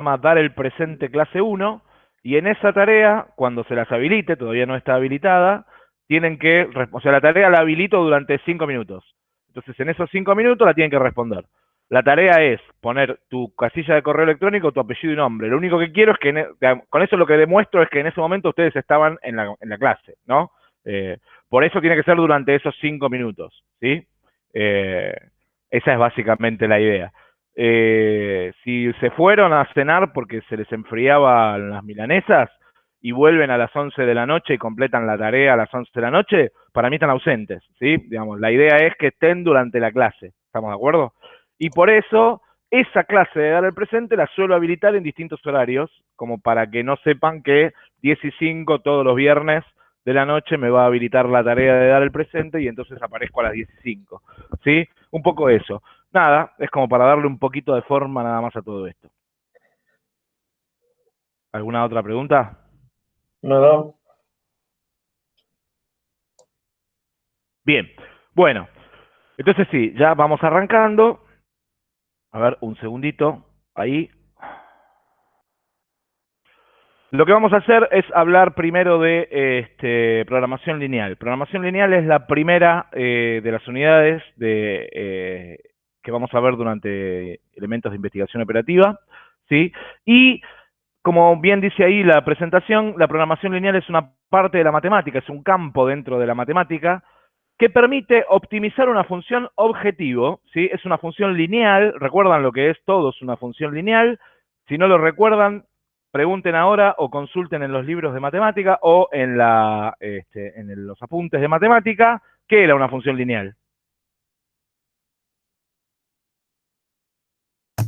llama Dar el Presente Clase 1, y en esa tarea, cuando se las habilite, todavía no está habilitada, tienen que, o sea, la tarea la habilito durante 5 minutos. Entonces, en esos 5 minutos la tienen que responder. La tarea es poner tu casilla de correo electrónico, tu apellido y nombre. Lo único que quiero es que, con eso lo que demuestro es que en ese momento ustedes estaban en la clase, ¿no? Por eso tiene que ser durante esos 5 minutos, ¿sí? Eh, Esa es básicamente la idea. Si se fueron a cenar porque se les enfriaban las milanesas y vuelven a las 11 de la noche y completan la tarea a las 11 de la noche, para mí están ausentes, ¿sí? Digamos, la idea es que estén durante la clase, ¿estamos de acuerdo? Y por eso, esa clase de dar el presente la suelo habilitar en distintos horarios, como para que no sepan que 10 y 5 todos los viernes de la noche me va a habilitar la tarea de dar el presente y entonces aparezco a las 10 y 5, ¿sí? Un poco eso. Nada, es como para darle un poquito de forma nada más a todo esto. ¿Alguna otra pregunta? No, no. Bien, bueno, entonces sí, ya vamos arrancando. A ver, un segundito, ahí. Lo que vamos a hacer es hablar primero de programación lineal. Programación lineal es la primera de las unidades que vamos a ver durante elementos de investigación operativa, ¿sí? Y como bien dice ahí la presentación, la programación lineal es una parte de la matemática, es un campo dentro de la matemática que permite optimizar una función objetivo, ¿sí? Es una función lineal, recuerdan lo que es todo, es una función lineal. Si no lo recuerdan, pregunten ahora o consulten en los libros de matemática o en los apuntes de matemática, ¿qué era una función lineal?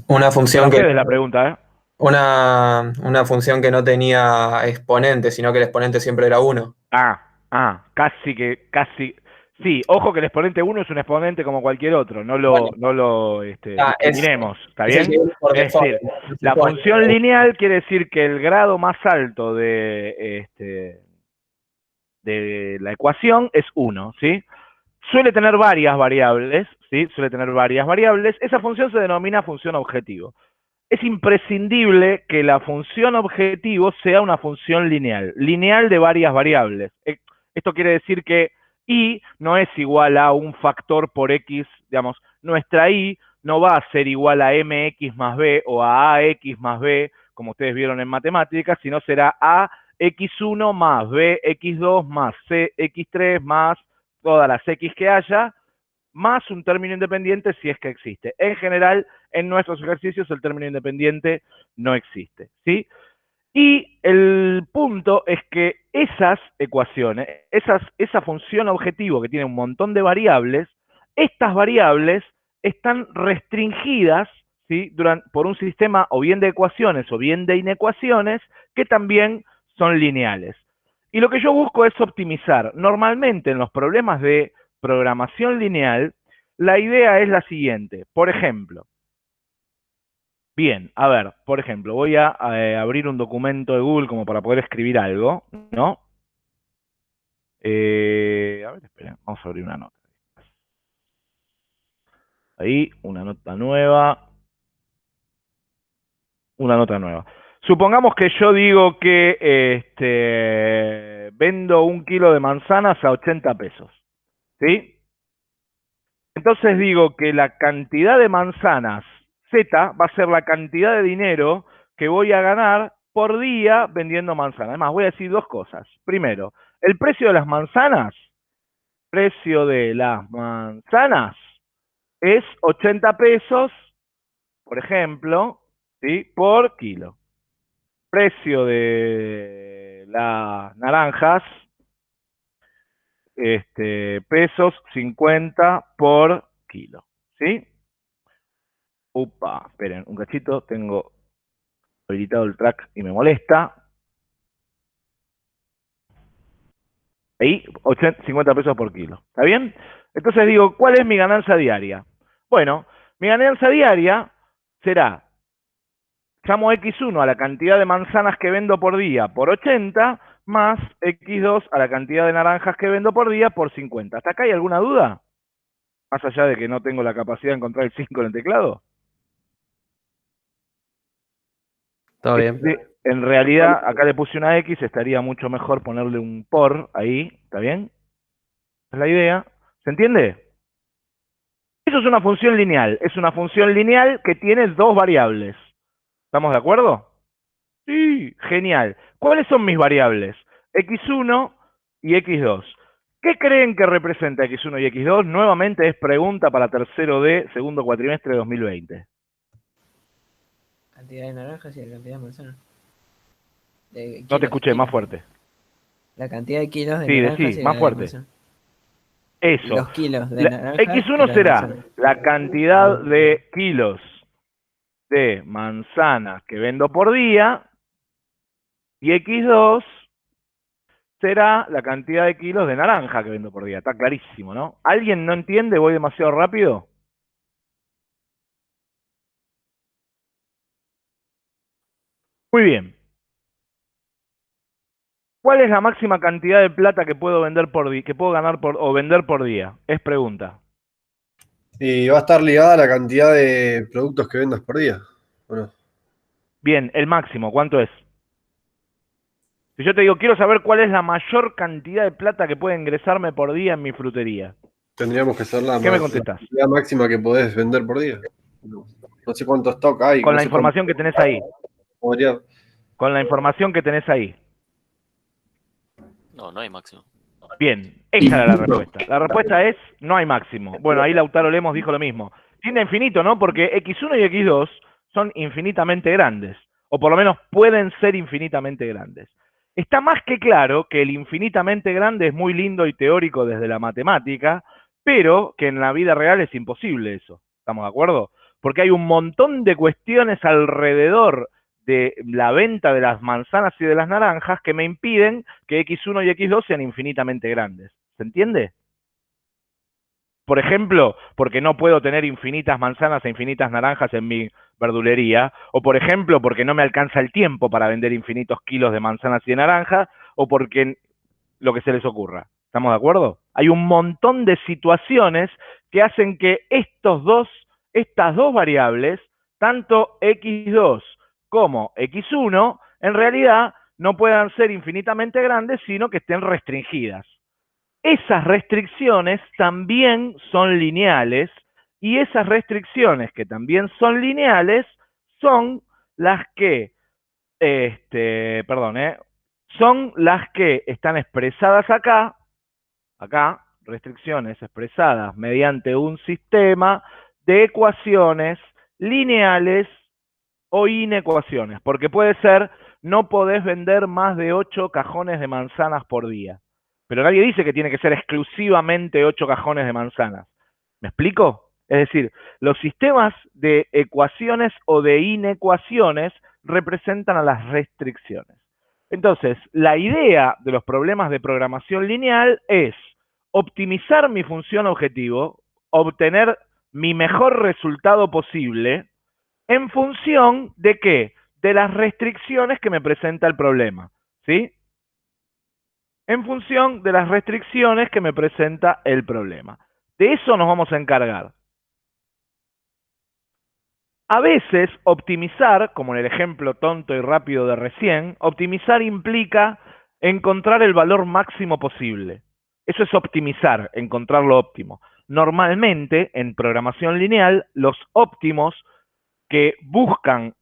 Una Para función que ustedes la pregunta, ¿eh? una función que no tenía exponente, sino que el exponente siempre era uno. Casi. Sí, ojo que el exponente uno es un exponente como cualquier otro, Bueno, no lo ah, discriminemos, ¿está es el que bien? viene por Es default, decir, se la supone. función lineal quiere decir que el grado más alto de la ecuación es uno, ¿sí? Suele tener varias variables, ¿sí? Suele tener varias variables. Esa función se denomina función objetivo. Es imprescindible que la función objetivo sea una función lineal de varias variables. Esto quiere decir que y no es igual a un factor por x, digamos, nuestra y no va a ser igual a mx más b o a ax más b, como ustedes vieron en matemáticas, sino será a x1 más b x2 más c x3 más todas las x que haya, más un término independiente si es que existe. En general, en nuestros ejercicios el término independiente no existe, ¿sí? Y el punto es que esas ecuaciones, esa función objetivo que tiene un montón de variables, estas variables están restringidas, ¿sí? Por un sistema o bien de ecuaciones o bien de inecuaciones que también son lineales. Y lo que yo busco es optimizar. Normalmente en los problemas de programación lineal, la idea es la siguiente. Por ejemplo, bien, a ver, por ejemplo, voy a abrir un documento de Google como para poder escribir algo, ¿no? A ver, esperen, vamos a abrir una nota. Ahí, una nota nueva. Supongamos que yo digo que vendo 1 kilo de manzanas a 80 pesos, ¿sí? Entonces digo que la cantidad de manzanas Z va a ser la cantidad de dinero que voy a ganar por día vendiendo manzanas. Además, voy a decir dos cosas. Primero, el precio de las manzanas es 80 pesos, por ejemplo, ¿sí? Por kilo. Precio de las naranjas, pesos 50 por kilo, ¿sí? Upa, esperen un cachito, tengo habilitado el track y me molesta. Ahí, 80, 50 pesos por kilo. ¿Está bien? Entonces digo, ¿cuál es mi ganancia diaria? Bueno, mi ganancia diaria será, llamo X1 a la cantidad de manzanas que vendo por día por 80, más X2 a la cantidad de naranjas que vendo por día por 50. ¿Hasta acá hay alguna duda? Más allá de que no tengo la capacidad de encontrar el 5 en el teclado. Todo bien. En realidad, acá le puse una X, estaría mucho mejor ponerle un por ahí, ¿está bien? Esa es la idea. ¿Se entiende? Eso es una función lineal. Es una función lineal que tiene dos variables. ¿Estamos de acuerdo? Sí, genial. ¿Cuáles son mis variables? X1 y X2. ¿Qué creen que representa X1 y X2? Nuevamente es pregunta para tercero de segundo cuatrimestre de 2020. Cantidad de naranjas y la cantidad de manzanas. No te escuché, más fuerte. La cantidad de kilos de Sí, naranjas decí, y más la de fuerte. manzanas. Eso. Los kilos de naranjas y X1 los de será manzanas. la cantidad de kilos de manzanas que vendo por día y X2 será la cantidad de kilos de naranja que vendo por día. Está clarísimo, ¿no? ¿Alguien no entiende? ¿Voy demasiado rápido? Muy bien. ¿Cuál es la máxima cantidad de plata que puedo vender por día, que puedo ganar o vender por día? Es pregunta. Y va a estar ligada a la cantidad de productos que vendas por día, ¿o no? Bien, el máximo, ¿cuánto es? Si yo te digo, quiero saber cuál es la mayor cantidad de plata que puede ingresarme por día en mi frutería, Tendríamos que hacer la ¿qué me la contestás? cantidad máxima que podés vender por día. No, no sé cuánto stock hay, Con no la sé cuánto información que tenés ahí. podría. Con la información que tenés ahí. No, no hay máximo. Bien, esa era la respuesta. La respuesta es, no hay máximo. Bueno, ahí Lautaro Lemos dijo lo mismo. Tiende a infinito, ¿no? Porque X1 y X2 son infinitamente grandes. O por lo menos pueden ser infinitamente grandes. Está más que claro que el infinitamente grande es muy lindo y teórico desde la matemática, pero que en la vida real es imposible eso. ¿Estamos de acuerdo? Porque hay un montón de cuestiones alrededor de la venta de las manzanas y de las naranjas que me impiden que X1 y X2 sean infinitamente grandes. ¿Se entiende? Por ejemplo, porque no puedo tener infinitas manzanas e infinitas naranjas en mi verdulería, o por ejemplo, porque no me alcanza el tiempo para vender infinitos kilos de manzanas y de naranjas, o porque lo que se les ocurra. ¿Estamos de acuerdo? Hay un montón de situaciones que hacen que estas dos variables, tanto X2 como X1, en realidad no puedan ser infinitamente grandes, sino que estén restringidas. Esas restricciones también son lineales y esas restricciones que también son lineales son las que, son las que están expresadas acá, restricciones expresadas mediante un sistema de ecuaciones lineales o inecuaciones, porque puede ser, no podés vender más de 8 cajones de manzanas por día. Pero nadie dice que tiene que ser exclusivamente 8 cajones de manzanas. ¿Me explico? Es decir, los sistemas de ecuaciones o de inecuaciones representan a las restricciones. Entonces, la idea de los problemas de programación lineal es optimizar mi función objetivo, obtener mi mejor resultado posible, en función de qué? De las restricciones que me presenta el problema, ¿sí? En función de las restricciones que me presenta el problema. De eso nos vamos a encargar. A veces optimizar, como en el ejemplo tonto y rápido de recién, optimizar implica encontrar el valor máximo posible. Eso es optimizar, encontrar lo óptimo. Normalmente, en programación lineal, los óptimos que buscan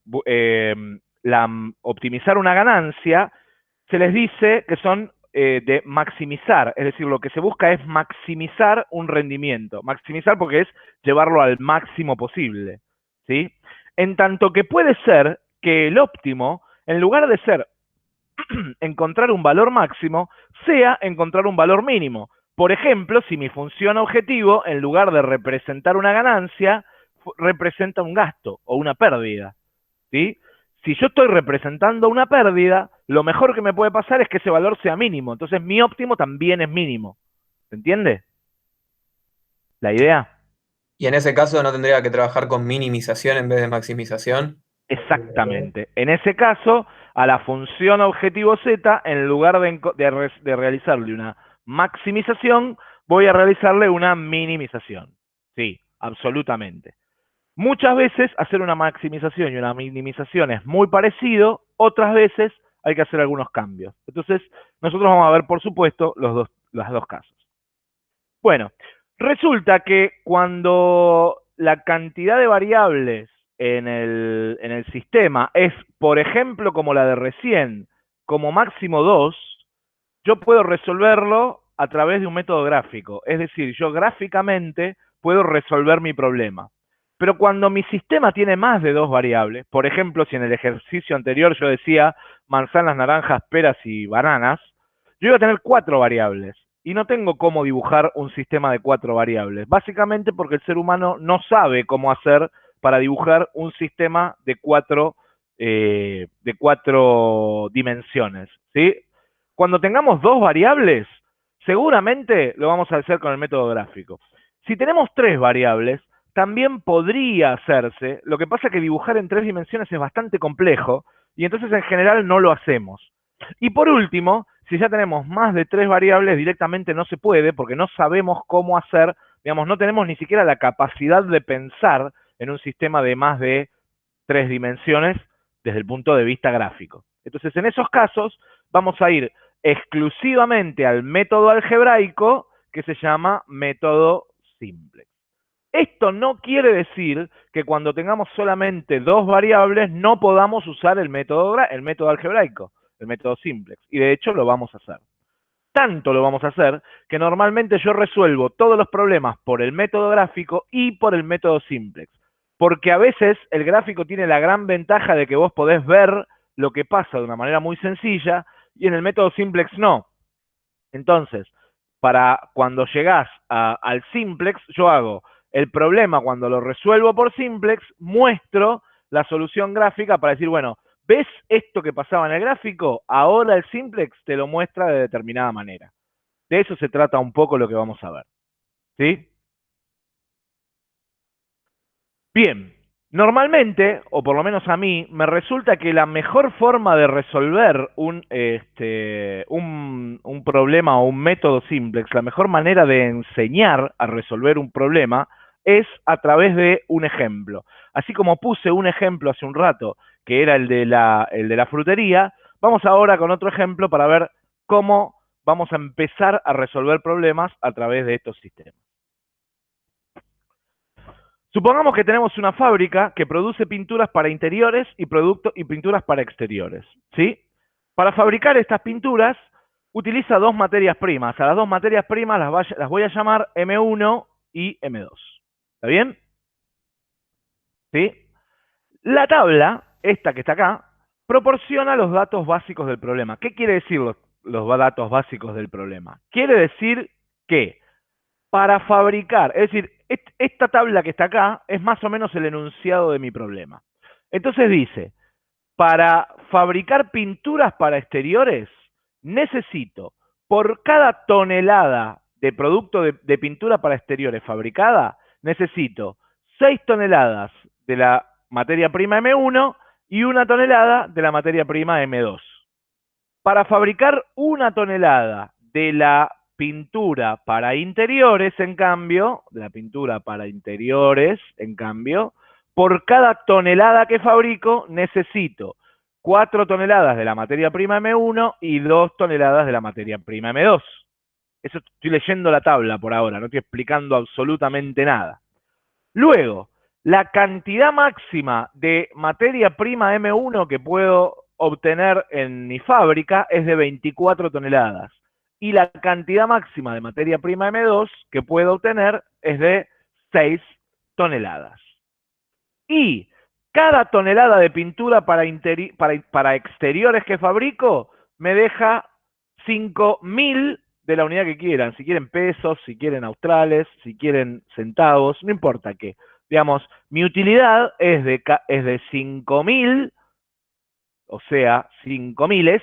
optimizar una ganancia, se les dice que son de maximizar, es decir, lo que se busca es maximizar un rendimiento. Maximizar porque es llevarlo al máximo posible, ¿sí? En tanto que puede ser que el óptimo, en lugar de ser encontrar un valor máximo, sea encontrar un valor mínimo. Por ejemplo, si mi función objetivo, en lugar de representar una ganancia, representa un gasto o una pérdida, ¿sí? Si yo estoy representando una pérdida, lo mejor que me puede pasar es que ese valor sea mínimo. Entonces mi óptimo también es mínimo. ¿Se entiende? ¿La idea? Y en ese caso no tendría que trabajar con minimización en vez de maximización. Exactamente. En ese caso, a la función objetivo Z, en lugar de realizarle una maximización, voy a realizarle una minimización. Sí, absolutamente. Muchas veces hacer una maximización y una minimización es muy parecido, otras veces hay que hacer algunos cambios. Entonces, nosotros vamos a ver, por supuesto, los dos casos. Bueno, resulta que cuando la cantidad de variables en el sistema es, por ejemplo, como la de recién, como máximo 2, yo puedo resolverlo a través de un método gráfico. Es decir, yo gráficamente puedo resolver mi problema. Pero cuando mi sistema tiene más de 2 variables, por ejemplo, si en el ejercicio anterior yo decía manzanas, naranjas, peras y bananas, yo iba a tener 4 variables. Y no tengo cómo dibujar un sistema de 4 variables. Básicamente porque el ser humano no sabe cómo hacer para dibujar un sistema de 4 dimensiones, ¿sí? Cuando tengamos 2 variables, seguramente lo vamos a hacer con el método gráfico. Si tenemos 3 variables, también podría hacerse. Lo que pasa es que dibujar en 3 dimensiones es bastante complejo y entonces en general no lo hacemos. Y por último, si ya tenemos más de 3 variables, directamente no se puede porque no sabemos cómo hacer, digamos, no tenemos ni siquiera la capacidad de pensar en un sistema de más de 3 dimensiones desde el punto de vista gráfico. Entonces, en esos casos, vamos a ir exclusivamente al método algebraico que se llama método simplex. Esto no quiere decir que cuando tengamos solamente 2 variables no podamos usar el método algebraico, el método simplex, y de hecho lo vamos a hacer. Tanto lo vamos a hacer que normalmente yo resuelvo todos los problemas por el método gráfico y por el método simplex, porque a veces el gráfico tiene la gran ventaja de que vos podés ver lo que pasa de una manera muy sencilla y en el método simplex no. Entonces, para cuando llegás al simplex, yo hago el problema cuando lo resuelvo por simplex, muestro la solución gráfica para decir, bueno, ¿ves esto que pasaba en el gráfico? Ahora el simplex te lo muestra de determinada manera. De eso se trata un poco lo que vamos a ver. ¿Sí? Bien, normalmente, o por lo menos a mí, me resulta que la mejor forma de resolver un problema o un método simplex, la mejor manera de enseñar a resolver un problema es a través de un ejemplo. Así como puse un ejemplo hace un rato, que era el de la frutería, vamos ahora con otro ejemplo para ver cómo vamos a empezar a resolver problemas a través de estos sistemas. Supongamos que tenemos una fábrica que produce pinturas para interiores y pinturas para exteriores, ¿sí? Para fabricar estas pinturas utiliza 2 materias primas. A las 2 materias primas las voy a llamar M1 y M2. ¿Está bien? ¿Sí? La tabla, esta que está acá, proporciona los datos básicos del problema. ¿Qué quiere decir los datos básicos del problema? Quiere decir que para fabricar, es decir, esta tabla que está acá es más o menos el enunciado de mi problema. Entonces dice, para fabricar pinturas para exteriores, necesito, por cada tonelada de producto de pintura para exteriores fabricada, necesito 6 toneladas de la materia prima M1 y 1 tonelada de la materia prima M2. Para fabricar 1 tonelada de la pintura para interiores, en cambio, por cada tonelada que fabrico, necesito 4 toneladas de la materia prima M1 y 2 toneladas de la materia prima M2. Eso estoy leyendo la tabla por ahora, no estoy explicando absolutamente nada. Luego, la cantidad máxima de materia prima M1 que puedo obtener en mi fábrica es de 24 toneladas. Y la cantidad máxima de materia prima M2 que puedo obtener es de 6 toneladas. Y cada tonelada de pintura para exteriores que fabrico me deja 5.000 de la unidad que quieran. Si quieren pesos, si quieren australes, si quieren centavos, no importa qué. Digamos, mi utilidad es de 5.000, o sea, 5.000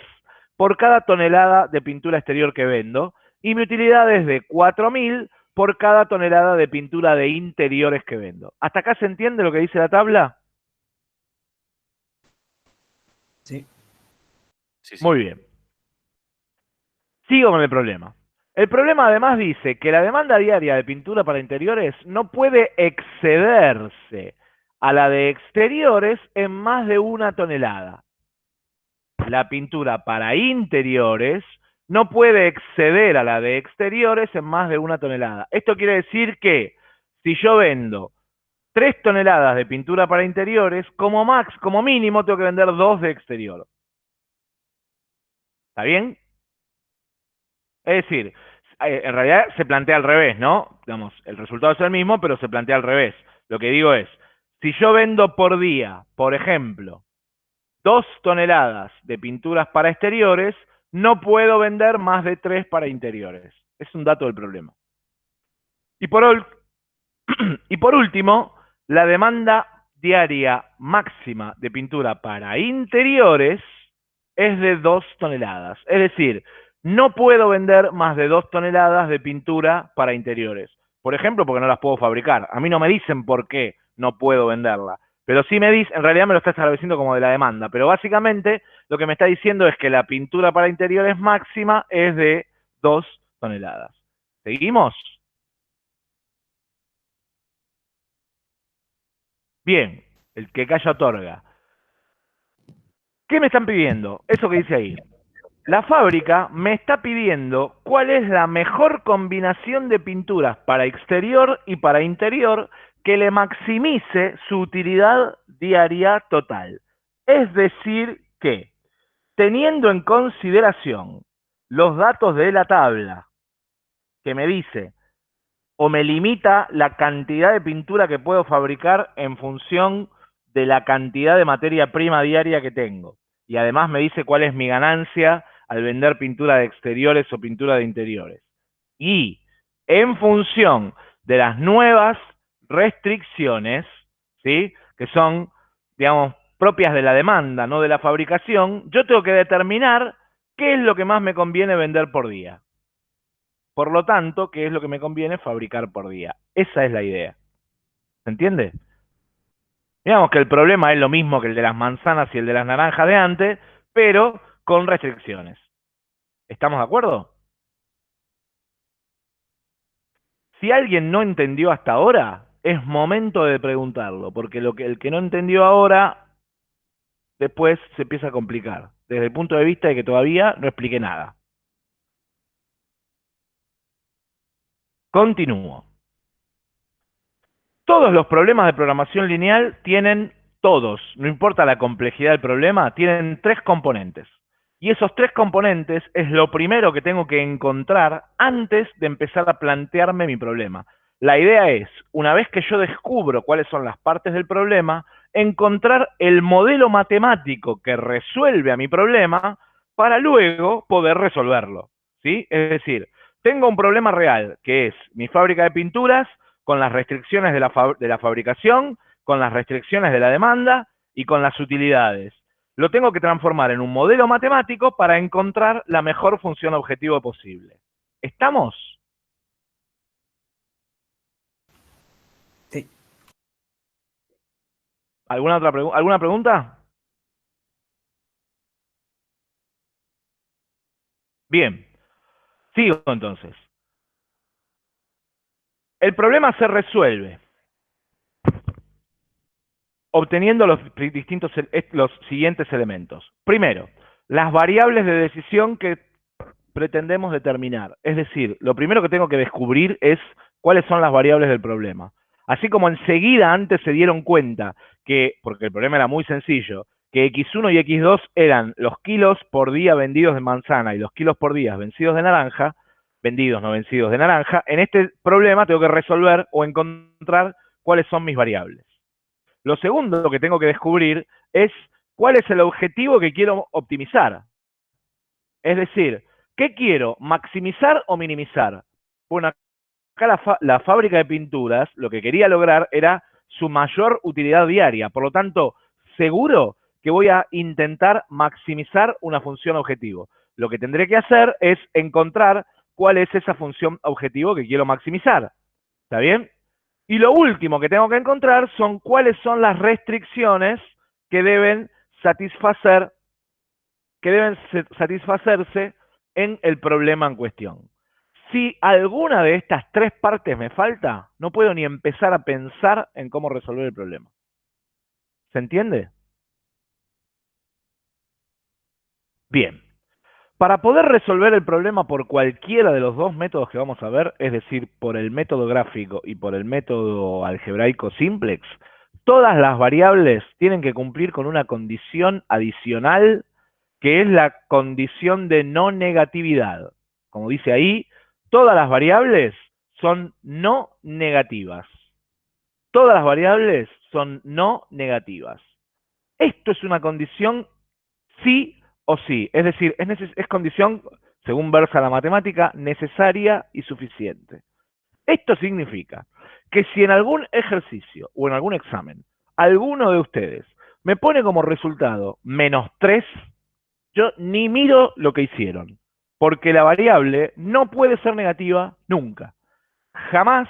por cada tonelada de pintura exterior que vendo. Y mi utilidad es de 4.000 por cada tonelada de pintura de interiores que vendo. ¿Hasta acá se entiende lo que dice la tabla? Sí. Muy bien. Sigo con el problema. El problema además dice que la demanda diaria de pintura para interiores no puede excederse a la de exteriores en más de 1 tonelada. La pintura para interiores no puede exceder a la de exteriores en más de 1 tonelada. Esto quiere decir que si yo vendo 3 toneladas de pintura para interiores, como mínimo tengo que vender 2 de exterior. ¿Está bien? Es decir, en realidad se plantea al revés, ¿no? Digamos, el resultado es el mismo, pero se plantea al revés. Lo que digo es, si yo vendo por día, por ejemplo, 2 toneladas de pinturas para exteriores, no puedo vender más de 3 para interiores. Es un dato del problema. Y por último, la demanda diaria máxima de pintura para interiores es de 2 toneladas. Es decir, no puedo vender más de 2 toneladas de pintura para interiores. Por ejemplo, porque no las puedo fabricar. A mí no me dicen por qué no puedo venderla. Pero sí me dice, en realidad me lo está estableciendo como de la demanda. Pero básicamente lo que me está diciendo es que la pintura para interiores máxima es de 2 toneladas. ¿Seguimos? Bien, el que calla otorga. ¿Qué me están pidiendo? Eso que dice ahí. La fábrica me está pidiendo cuál es la mejor combinación de pinturas para exterior y para interior que le maximice su utilidad diaria total. Es decir que, teniendo en consideración los datos de la tabla que me dice o me limita la cantidad de pintura que puedo fabricar en función de la cantidad de materia prima diaria que tengo. Y además me dice cuál es mi ganancia al vender pintura de exteriores o pintura de interiores. Y en función de las nuevas restricciones, ¿sí?, que son, digamos, propias de la demanda, no de la fabricación, yo tengo que determinar qué es lo que más me conviene vender por día. Por lo tanto, ¿qué es lo que me conviene fabricar por día? Esa es la idea. ¿Se entiende? Digamos que el problema es lo mismo que el de las manzanas y el de las naranjas de antes, pero con restricciones. ¿Estamos de acuerdo? Si alguien no entendió hasta ahora, es momento de preguntarlo, porque el que no entendió ahora, después se empieza a complicar, desde el punto de vista de que todavía no expliqué nada. Continúo. Todos los problemas de programación lineal tienen, todos, no importa la complejidad del problema, tienen 3 componentes. Y esos 3 componentes es lo primero que tengo que encontrar antes de empezar a plantearme mi problema. La idea es, una vez que yo descubro cuáles son las partes del problema, encontrar el modelo matemático que resuelve a mi problema para luego poder resolverlo, ¿sí? Es decir, tengo un problema real, que es mi fábrica de pinturas, con las restricciones de la fabricación, con las restricciones de la demanda y con las utilidades. Lo tengo que transformar en un modelo matemático para encontrar la mejor función objetivo posible. ¿Estamos? Sí. ¿Alguna pregunta? Bien. Sigo entonces. El problema se resuelve obteniendo los siguientes elementos. Primero, las variables de decisión que pretendemos determinar. Es decir, lo primero que tengo que descubrir es cuáles son las variables del problema. Así como enseguida antes se dieron cuenta que, porque el problema era muy sencillo, que X1 y X2 eran los kilos por día vendidos de manzana y los kilos por día vencidos de naranja, vendidos no vencidos de naranja, en este problema tengo que resolver o encontrar cuáles son mis variables. Lo segundo que tengo que descubrir es cuál es el objetivo que quiero optimizar. Es decir, ¿qué quiero? ¿Maximizar o minimizar? Bueno, acá la fábrica de pinturas lo que quería lograr era su mayor utilidad diaria. Por lo tanto, seguro que voy a intentar maximizar una función objetivo. Lo que tendré que hacer es encontrar cuál es esa función objetivo que quiero maximizar. ¿Está bien? Y lo último que tengo que encontrar son cuáles son las restricciones que deben satisfacerse en el problema en cuestión. Si alguna de estas 3 partes me falta, no puedo ni empezar a pensar en cómo resolver el problema. ¿Se entiende? Bien. Para poder resolver el problema por cualquiera de los dos métodos que vamos a ver, es decir, por el método gráfico y por el método algebraico simplex, todas las variables tienen que cumplir con una condición adicional, que es la condición de no negatividad. Como dice ahí, todas las variables son no negativas. Todas las variables son no negativas. Esto es una condición sí o sí, es decir, es condición, según versa la matemática, necesaria y suficiente. Esto significa que si en algún ejercicio o en algún examen alguno de ustedes me pone como resultado -3, yo ni miro lo que hicieron, porque la variable no puede ser negativa nunca. Jamás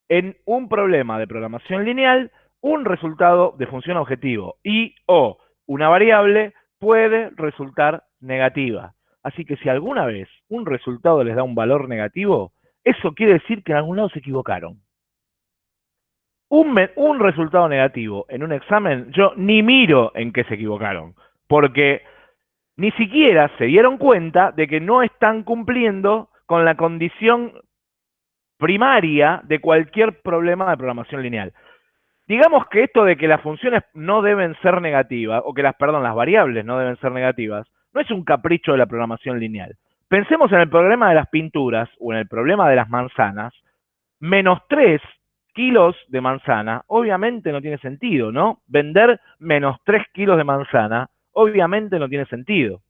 en un problema de programación lineal, un resultado de función objetivo y o una variable puede resultar negativa. Así que si alguna vez un resultado les da un valor negativo, eso quiere decir que en algún lado se equivocaron. Un resultado negativo en un examen, yo ni miro en qué se equivocaron, porque ni siquiera se dieron cuenta de que no están cumpliendo con la condición primaria de cualquier problema de programación lineal. Digamos que esto de que las funciones no deben ser negativas, o que las variables no deben ser negativas, no es un capricho de la programación lineal. Pensemos en el problema de las pinturas o en el problema de las manzanas. -3 kilos de manzana, obviamente no tiene sentido, ¿no? Vender -3 kilos de manzana, obviamente no tiene sentido.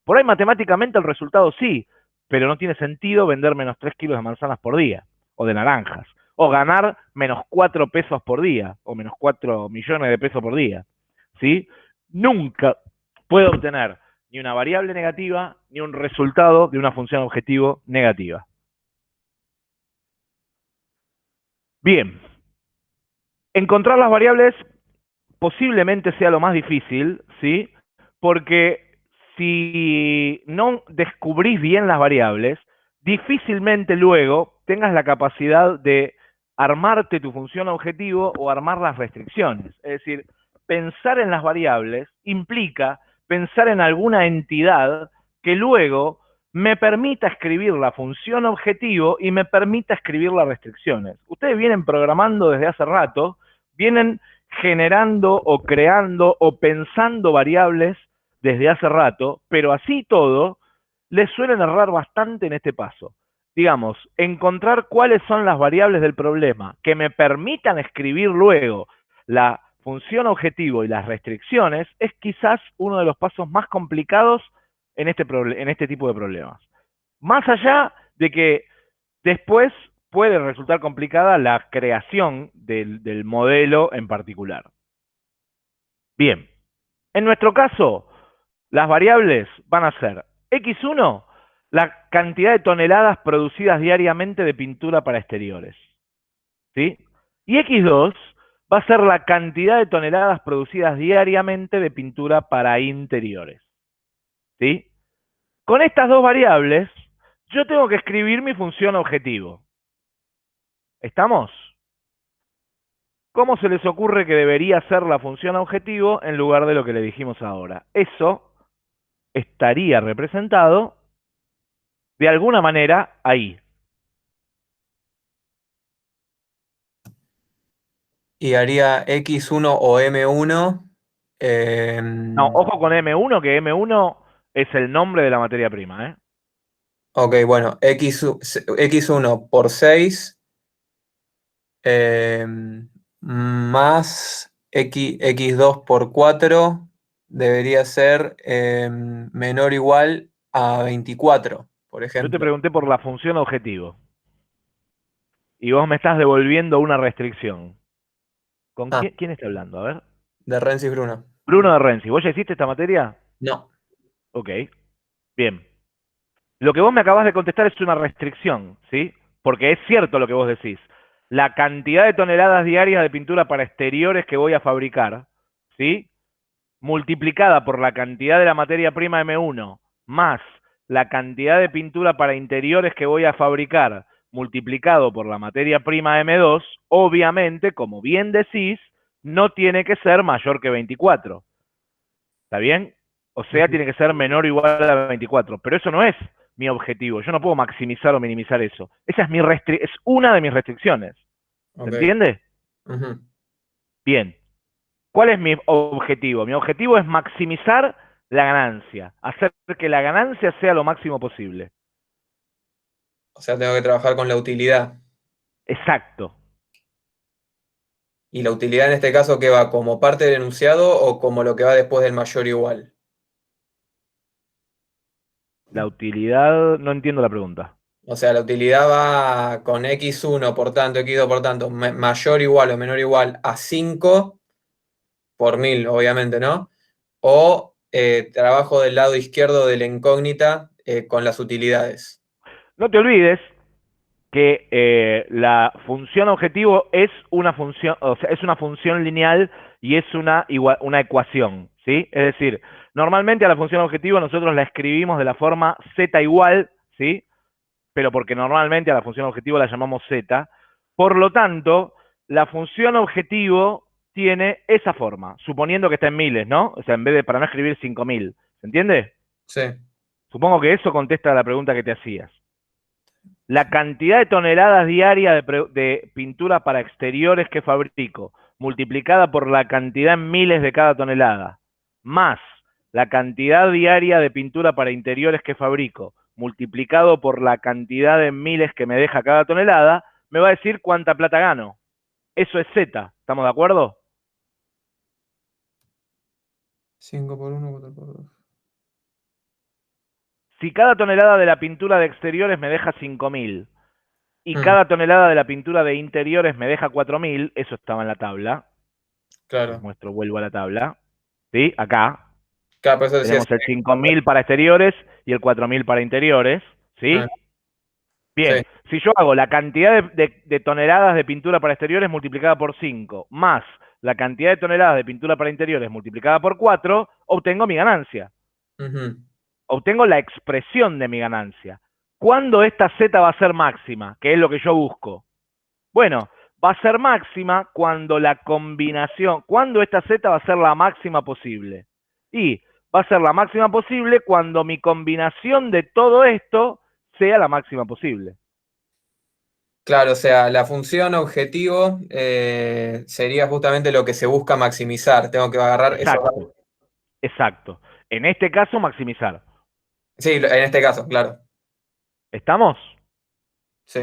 Por ahí matemáticamente el resultado sí, pero no tiene sentido vender -3 kilos de manzanas por día, o de naranjas, o ganar -4 pesos por día, o -4 millones de pesos por día, ¿sí? Nunca puedo obtener ni una variable negativa, ni un resultado de una función objetivo negativa. Bien, encontrar las variables posiblemente sea lo más difícil, ¿sí? Porque si no descubrís bien las variables, difícilmente luego tengas la capacidad de armarte tu función objetivo o armar las restricciones. Es decir, pensar en las variables implica pensar en alguna entidad que luego me permita escribir la función objetivo y me permita escribir las restricciones. Ustedes vienen programando desde hace rato, vienen generando o creando o pensando variables desde hace rato, pero así todo, les suelen errar bastante en este paso. Digamos, encontrar cuáles son las variables del problema que me permitan escribir luego la función objetivo y las restricciones es quizás uno de los pasos más complicados en este tipo de problemas. Más allá de que después puede resultar complicada la creación del modelo en particular. Bien, en nuestro caso, las variables van a ser X1, la cantidad de toneladas producidas diariamente de pintura para exteriores, ¿sí? Y X2 va a ser la cantidad de toneladas producidas diariamente de pintura para interiores, ¿sí? Con estas dos variables, yo tengo que escribir mi función objetivo. ¿Estamos? ¿Cómo se les ocurre que debería ser la función objetivo en lugar de lo que le dijimos ahora? Eso estaría representado de alguna manera ahí. Y haría X1 o M1. No, ojo con M1, que M1 es el nombre de la materia prima, ¿eh? Ok, bueno, X1 por 6 más X2 por 4 debería ser menor o igual a 24, por Yo te ejemplo. pregunté por la función objetivo. Y vos me estás devolviendo una restricción. ¿Con Ah, quién está hablando? A ver. de Rensis Bruno. Bruno de Renzi. ¿Vos ya hiciste esta materia? No. Ok. Bien. Lo que vos me acabas de contestar es una restricción, ¿sí? Porque es cierto lo que vos decís. La cantidad de toneladas diarias de pintura para exteriores que voy a fabricar, ¿sí? Multiplicada por la cantidad de la materia prima M1 más la cantidad de pintura para interiores que voy a fabricar multiplicado por la materia prima M2, obviamente, como bien decís, no tiene que ser mayor que 24. ¿Está bien? O sea, tiene que ser menor o igual a 24. Pero eso no es mi objetivo. Yo no puedo maximizar o minimizar eso. Esa es es una de mis restricciones. ¿Se Ok. entiende? Ujú. Bien. ¿Cuál es mi objetivo? Mi objetivo es maximizar la ganancia. Hacer que la ganancia sea lo máximo posible. O sea, tengo que trabajar con la utilidad. Exacto. ¿Y la utilidad en este caso qué va? ¿Como parte del enunciado o como lo que va después del mayor o igual? La utilidad, no entiendo la pregunta. O sea, la utilidad va con x1, por tanto, x2, por tanto, mayor igual o menor igual a 5 por 1000, obviamente, ¿no? O trabajo del lado izquierdo de la incógnita con las utilidades. No te olvides que la función objetivo es una función, o sea, es una función lineal y es una ecuación, ¿sí? Es decir, normalmente a la función objetivo nosotros la escribimos de la forma z igual, ¿sí? Pero porque normalmente a la función objetivo la llamamos z. Por lo tanto, la función objetivo tiene esa forma, suponiendo que está en miles, ¿no? O sea, en vez de, para no escribir 5000, ¿se entiende? Sí. Supongo que eso contesta a la pregunta que te hacías. La cantidad de toneladas diarias de pintura para exteriores que fabrico, multiplicada por la cantidad en miles de cada tonelada, más la cantidad diaria de pintura para interiores que fabrico, multiplicado por la cantidad en miles que me deja cada tonelada, me va a decir cuánta plata gano. Eso es Z, ¿estamos de acuerdo? 5 por 1, 4 por 2. Si cada tonelada de la pintura de exteriores me deja 5000 y cada tonelada de la pintura de interiores me deja 4000, eso estaba en la tabla. Les Claro. muestro, vuelvo a la tabla. ¿Sí? Acá. Claro, por eso decía. Tenemos el 5000 para exteriores y el 4000 para interiores. ¿Sí? Bien. Sí. Si yo hago la cantidad de toneladas de pintura para exteriores multiplicada por 5, más la cantidad de toneladas de pintura para interiores multiplicada por 4, obtengo mi ganancia. Ujú. Obtengo la expresión de mi ganancia. ¿Cuándo esta Z va a ser máxima? Que es lo que yo busco. Bueno, va a ser máxima cuando la combinación, cuando esta Z va a ser la máxima posible. Y va a ser la máxima posible cuando mi combinación de todo esto sea la máxima posible. Claro, o sea, la función objetivo sería justamente lo que se busca maximizar. Tengo que agarrar eso. Exacto, exacto. En este caso, maximizar. Sí, en este caso, claro. ¿Estamos? Sí.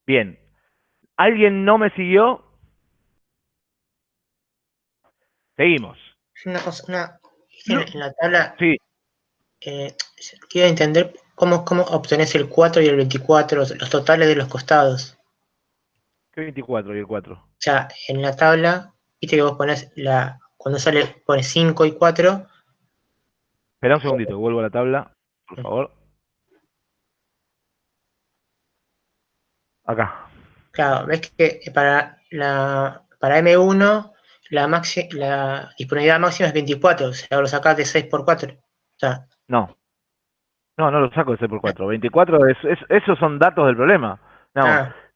Bien. ¿Alguien no me siguió? Seguimos. Una cosa, No. en la tabla, Sí. quiero entender cómo obtenés el 4 y el 24, los totales de los costados. ¿Qué 24 y el 4? O sea, en la tabla, viste que vos pones cuando sale, pones 5 y 4. Espera un segundito, vuelvo a la tabla, por favor. Acá. Claro, ves que para M1 la disponibilidad máxima es 24, o sea, lo sacás de 6 por 4. O sea, No. No, no lo saco de 6 por 4. 24, esos son datos del problema. No,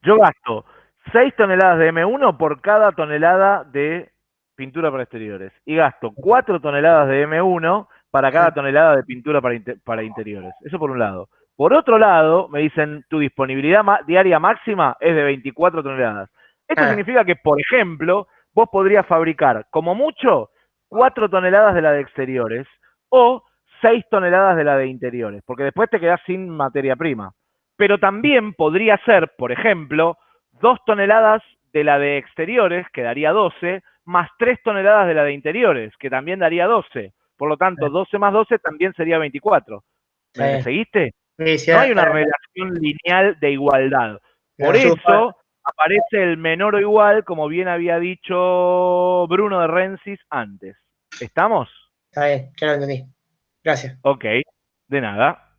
yo gasto 6 toneladas de M1 por cada tonelada de pintura para exteriores. Y gasto 4 toneladas de M1 para cada tonelada de pintura para interiores. Eso por un lado. Por otro lado, me dicen, tu disponibilidad diaria máxima es de 24 toneladas. Esto significa que, por ejemplo, vos podrías fabricar, como mucho, 4 toneladas de la de exteriores o 6 toneladas de la de interiores, porque después te quedás sin materia prima. Pero también podría ser, por ejemplo, 2 toneladas de la de exteriores, que daría 12, más 3 toneladas de la de interiores, que también daría 12. Por lo tanto, 12 más 12 también sería 24. ¿Me seguiste? No hay una relación lineal de igualdad. Por eso aparece el menor o igual, como bien había dicho Bruno de Rensis antes. ¿Estamos? Está bien, ya lo entendí. Gracias. Ok, de nada.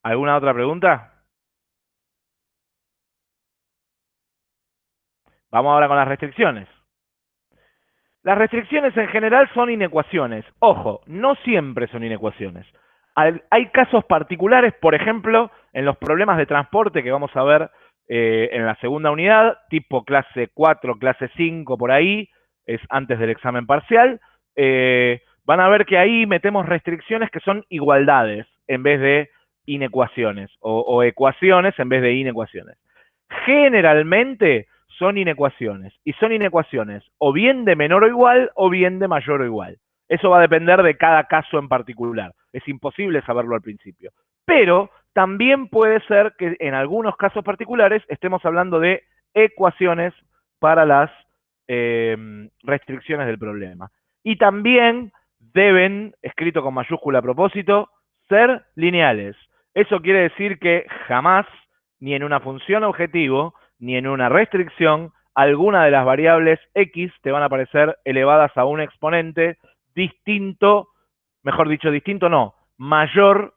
¿Alguna otra pregunta? Vamos ahora con las restricciones. Las restricciones en general son inecuaciones. Ojo, no siempre son inecuaciones. Hay casos particulares, por ejemplo, en los problemas de transporte que vamos a ver en la segunda unidad, tipo clase 4, clase 5, por ahí, es antes del examen parcial, van a ver que ahí metemos restricciones que son igualdades en vez de inecuaciones, o ecuaciones en vez de inecuaciones. Generalmente son inecuaciones, y son inecuaciones o bien de menor o igual o bien de mayor o igual. Eso va a depender de cada caso en particular. Es imposible saberlo al principio. Pero también puede ser que en algunos casos particulares estemos hablando de ecuaciones para las restricciones del problema. Y también deben, escrito con mayúscula a propósito, ser lineales. Eso quiere decir que jamás, ni en una función objetivo, ni en una restricción, alguna de las variables x te van a aparecer elevadas a un exponente distinto, mejor dicho, distinto no, mayor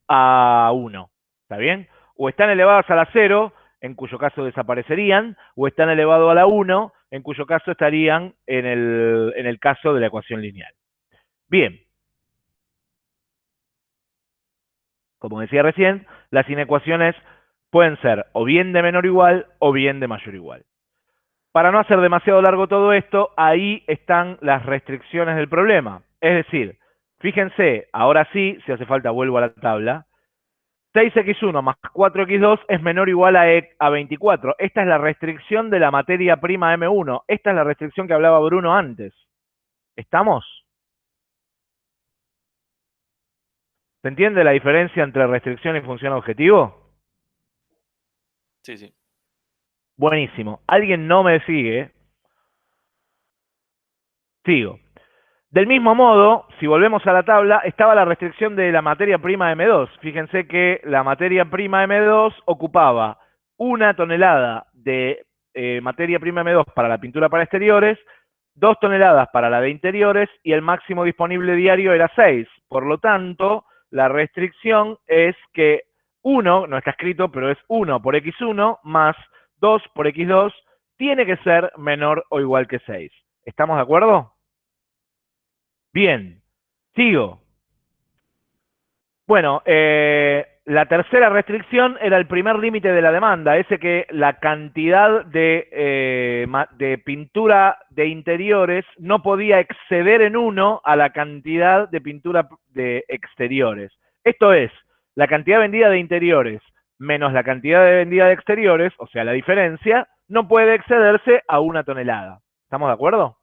a 1. ¿Está bien? O están elevadas a la 0, en cuyo caso desaparecerían, o están elevados a la 1, en cuyo caso estarían en el caso de la ecuación lineal. Bien. Como decía recién, las inecuaciones pueden ser o bien de menor o igual o bien de mayor o igual. Para no hacer demasiado largo todo esto, ahí están las restricciones del problema. Es decir, fíjense, ahora sí, si hace falta vuelvo a la tabla, 6x1 más 4x2 es menor o igual a 24. Esta es la restricción de la materia prima M1. Esta es la restricción que hablaba Bruno antes. ¿Estamos? ¿Se entiende la diferencia entre restricción y función objetivo? Sí, sí. Buenísimo. ¿Alguien no me sigue? Sigo. Del mismo modo, si volvemos a la tabla, estaba la restricción de la materia prima M2. Fíjense que la materia prima M2 ocupaba 1 tonelada de materia prima M2 para la pintura para exteriores, 2 toneladas para la de interiores y el máximo disponible diario era 6. Por lo tanto, la restricción es que 1, no está escrito, pero es 1 por x1 más 2 por x2 tiene que ser menor o igual que 6. ¿Estamos de acuerdo? Bien, sigo. Bueno, la tercera restricción era el primer límite de la demanda, ese que la cantidad de pintura de interiores no podía exceder en 1 a la cantidad de pintura de exteriores. Esto es, la cantidad vendida de interiores menos la cantidad de vendida de exteriores, o sea, la diferencia, no puede excederse a 1 tonelada. ¿Estamos de acuerdo?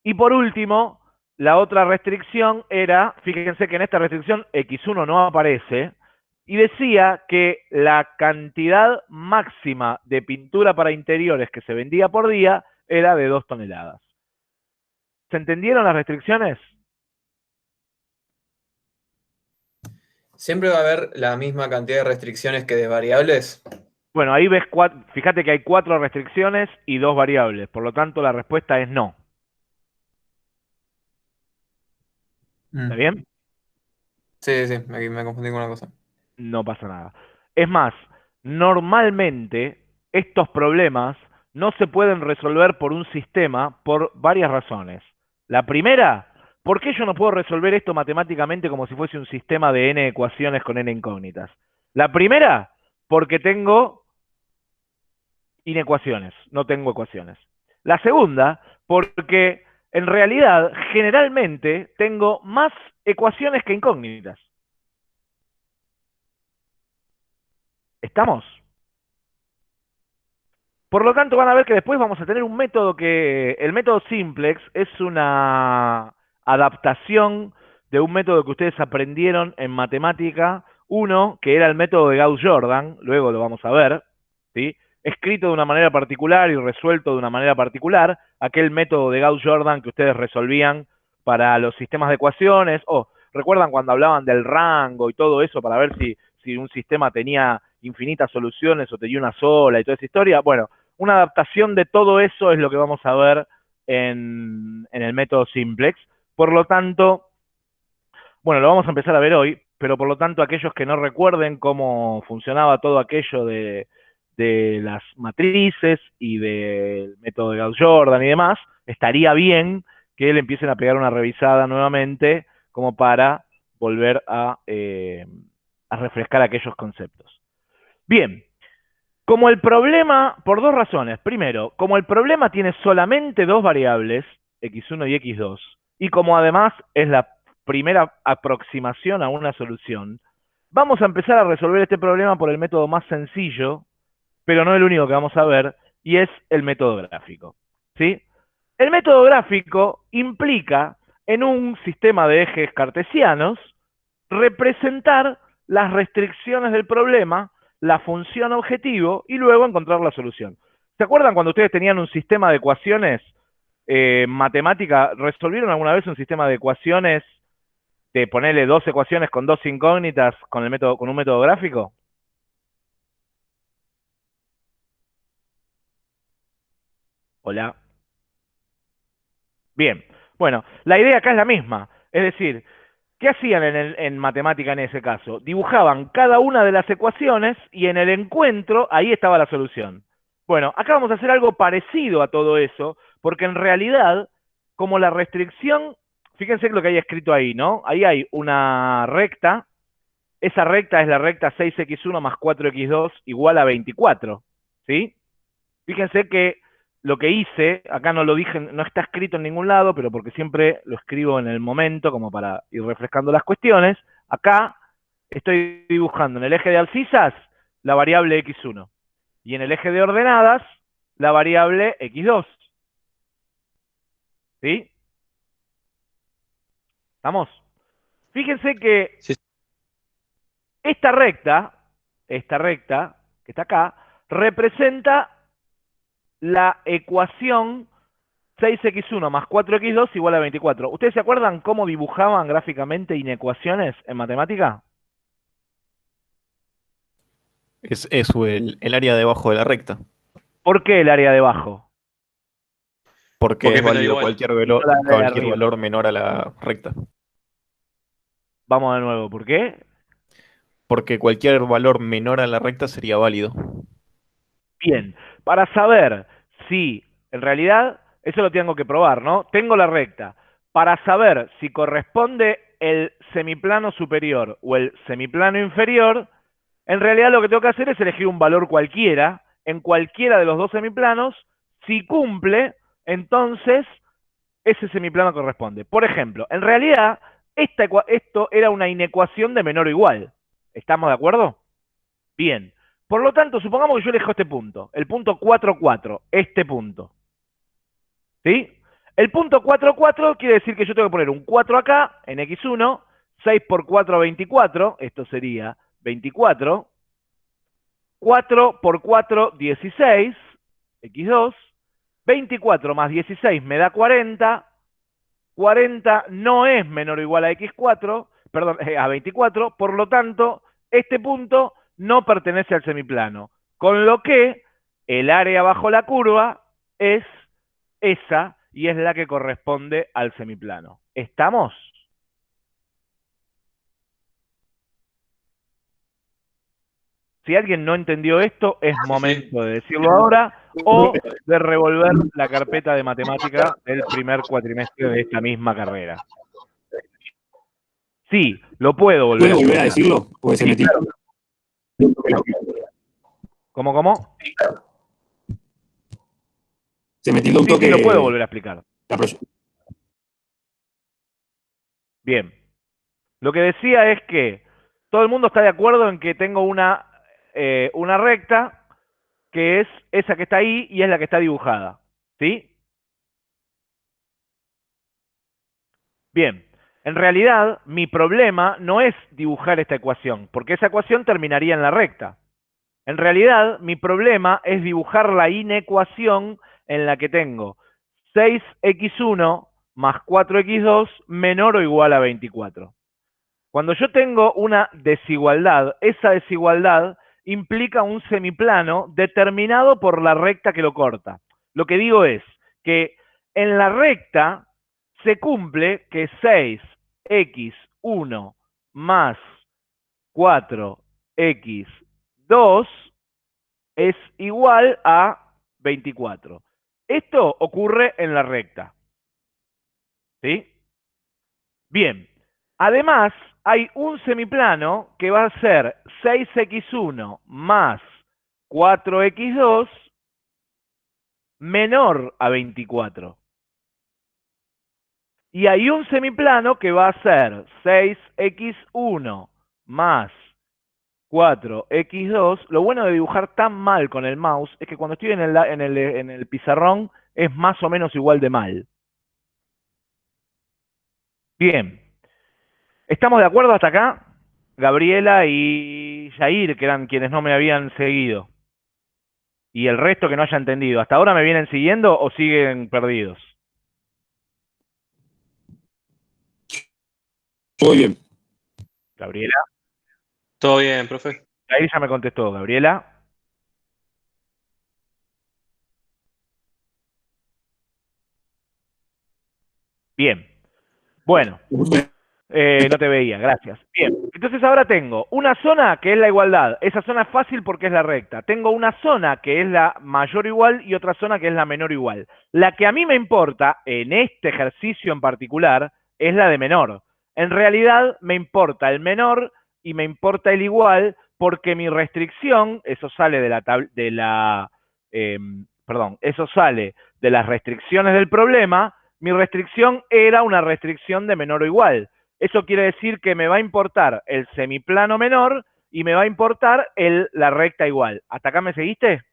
Y por último, la otra restricción era, fíjense que en esta restricción X1 no aparece, y decía que la cantidad máxima de pintura para interiores que se vendía por día era de 2 toneladas. ¿Se entendieron las restricciones? ¿Siempre va a haber la misma cantidad de restricciones que de variables? Bueno, ahí ves, fíjate que hay 4 restricciones y 2 variables, por lo tanto la respuesta es no. ¿Está bien? Sí, sí, me confundí con una cosa. No pasa nada. Es más, normalmente estos problemas no se pueden resolver por un sistema por varias razones. La primera, ¿por qué yo no puedo resolver esto matemáticamente como si fuese un sistema de n ecuaciones con n incógnitas? La primera, porque tengo inecuaciones, no tengo ecuaciones. La segunda, porque en realidad generalmente tengo más ecuaciones que incógnitas. ¿Estamos? Por lo tanto, van a ver que después vamos a tener un método que, el método simplex, es una adaptación de un método que ustedes aprendieron en matemática 1, que era el método de Gauss-Jordan, luego lo vamos a ver, ¿sí? Escrito de una manera particular y resuelto de una manera particular, aquel método de Gauss-Jordan que ustedes resolvían para los sistemas de ecuaciones, ¿recuerdan cuando hablaban del rango y todo eso para ver si un sistema tenía infinitas soluciones o tenía una sola y toda esa historia? Bueno, una adaptación de todo eso es lo que vamos a ver en el método simplex. Por lo tanto, bueno, lo vamos a empezar a ver hoy, pero por lo tanto aquellos que no recuerden cómo funcionaba todo aquello de las matrices y del método de Gauss-Jordan y demás, estaría bien que le empiecen a pegar una revisada nuevamente como para volver a refrescar aquellos conceptos. Bien, como el problema, por dos razones. Primero, como el problema tiene solamente dos variables, x1 y x2, y como además es la primera aproximación a una solución, vamos a empezar a resolver este problema por el método más sencillo, pero no el único que vamos a ver, y es el método gráfico. ¿Sí? El método gráfico implica, en un sistema de ejes cartesianos, representar las restricciones del problema, la función objetivo, y luego encontrar la solución. ¿Se acuerdan cuando ustedes tenían un sistema de ecuaciones matemática? ¿Resolvieron alguna vez un sistema de ecuaciones de ponerle dos ecuaciones con dos incógnitas con un método gráfico? Hola. Bien, bueno, la idea acá es la misma. Es decir, ¿qué hacían en matemática en ese caso? Dibujaban cada una de las ecuaciones y en el encuentro ahí estaba la solución. Bueno, acá vamos a hacer algo parecido a todo eso, porque en realidad, como la restricción, fíjense lo que hay escrito ahí, ¿no? Ahí hay una recta, esa recta es la recta 6x1 más 4x2 igual a 24, ¿sí? Fíjense que lo que hice, acá no lo dije, no está escrito en ningún lado, pero porque siempre lo escribo en el momento, como para ir refrescando las cuestiones, acá estoy dibujando en el eje de abscisas la variable x1 y en el eje de ordenadas la variable x2. ¿Sí? ¿Estamos? Fíjense que Sí. esta recta que está acá, representa la ecuación 6x1 más 4x2 igual a 24. ¿Ustedes se acuerdan cómo dibujaban gráficamente inecuaciones en matemática? Es el área debajo de la recta. ¿Por qué el área de abajo? Porque Porque es es menor o válido igual. No la de cualquier arriba. valor menor a la recta. Vamos de nuevo, ¿por qué? Porque cualquier valor menor a la recta sería válido. Bien, para saber si, en realidad, eso lo tengo que probar, ¿no? Tengo la recta. Para saber si corresponde el semiplano superior o el semiplano inferior, en realidad lo que tengo que hacer es elegir un valor cualquiera, en cualquiera de los dos semiplanos. Si cumple, entonces ese semiplano corresponde. Por ejemplo, en realidad, esto era una inecuación de menor o igual. ¿Estamos de acuerdo? Bien. Por lo tanto, supongamos que yo elijo este punto, el punto 4, 4, este punto. ¿Sí? El punto 4, 4 quiere decir que yo tengo que poner un 4 acá, en x1, 6 por 4, 24, esto sería 24, 4 por 4, 16, x2, 24 más 16 me da 40, 40 no es menor o igual a x4, perdón, a 24, por lo tanto, este punto no pertenece al semiplano, con lo que el área bajo la curva es esa y es la que corresponde al semiplano. ¿Estamos? Si alguien no entendió esto, es momento de decirlo ahora o de revolver la carpeta de matemática del primer cuatrimestre de esta misma carrera. Sí, lo puedo volver ¿Puedo volver a explicar. decirlo? Pues se Sí, metió. claro. ¿Cómo? Se me tildó un Sí, toque. sí, lo puedo volver a explicar. la pro- Bien. Lo que decía es que todo el mundo está de acuerdo en que tengo una recta que es esa que está ahí y es la que está dibujada. ¿Sí? Bien. En realidad, mi problema no es dibujar esta ecuación, porque esa ecuación terminaría en la recta. En realidad, mi problema es dibujar la inecuación en la que tengo 6x1 más 4x2 menor o igual a 24. Cuando yo tengo una desigualdad, esa desigualdad implica un semiplano determinado por la recta que lo corta. Lo que digo es que en la recta se cumple que 6x1 más 4x2 es igual a 24. Esto ocurre en la recta. ¿Sí? Bien. Además, hay un semiplano que va a ser 6x1 más 4x2 menor a 24. Y hay un semiplano que va a ser 6x1 más 4x2. Lo bueno de dibujar tan mal con el mouse es que cuando estoy en el pizarrón es más o menos igual de mal. Bien. ¿Estamos de acuerdo hasta acá? Gabriela y Jair, que eran quienes no me habían seguido. Y el resto que no haya entendido. ¿Hasta ahora me vienen siguiendo o siguen perdidos? Muy bien. Gabriela. Todo bien, profe. Jair ya me contestó. Gabriela. Bien. Bueno. No te veía, gracias. Bien, entonces ahora tengo una zona que es la igualdad. Esa zona es fácil porque es la recta. Tengo una zona que es la mayor o igual y otra zona que es la menor o igual. La que a mí me importa, en este ejercicio en particular, es la de menor. En realidad me importa el menor y me importa el igual porque mi restricción, eso sale eso sale de las restricciones del problema, mi restricción era una restricción de menor o igual. Eso quiere decir que me va a importar el semiplano menor y me va a importar la recta igual. ¿Hasta acá me seguiste?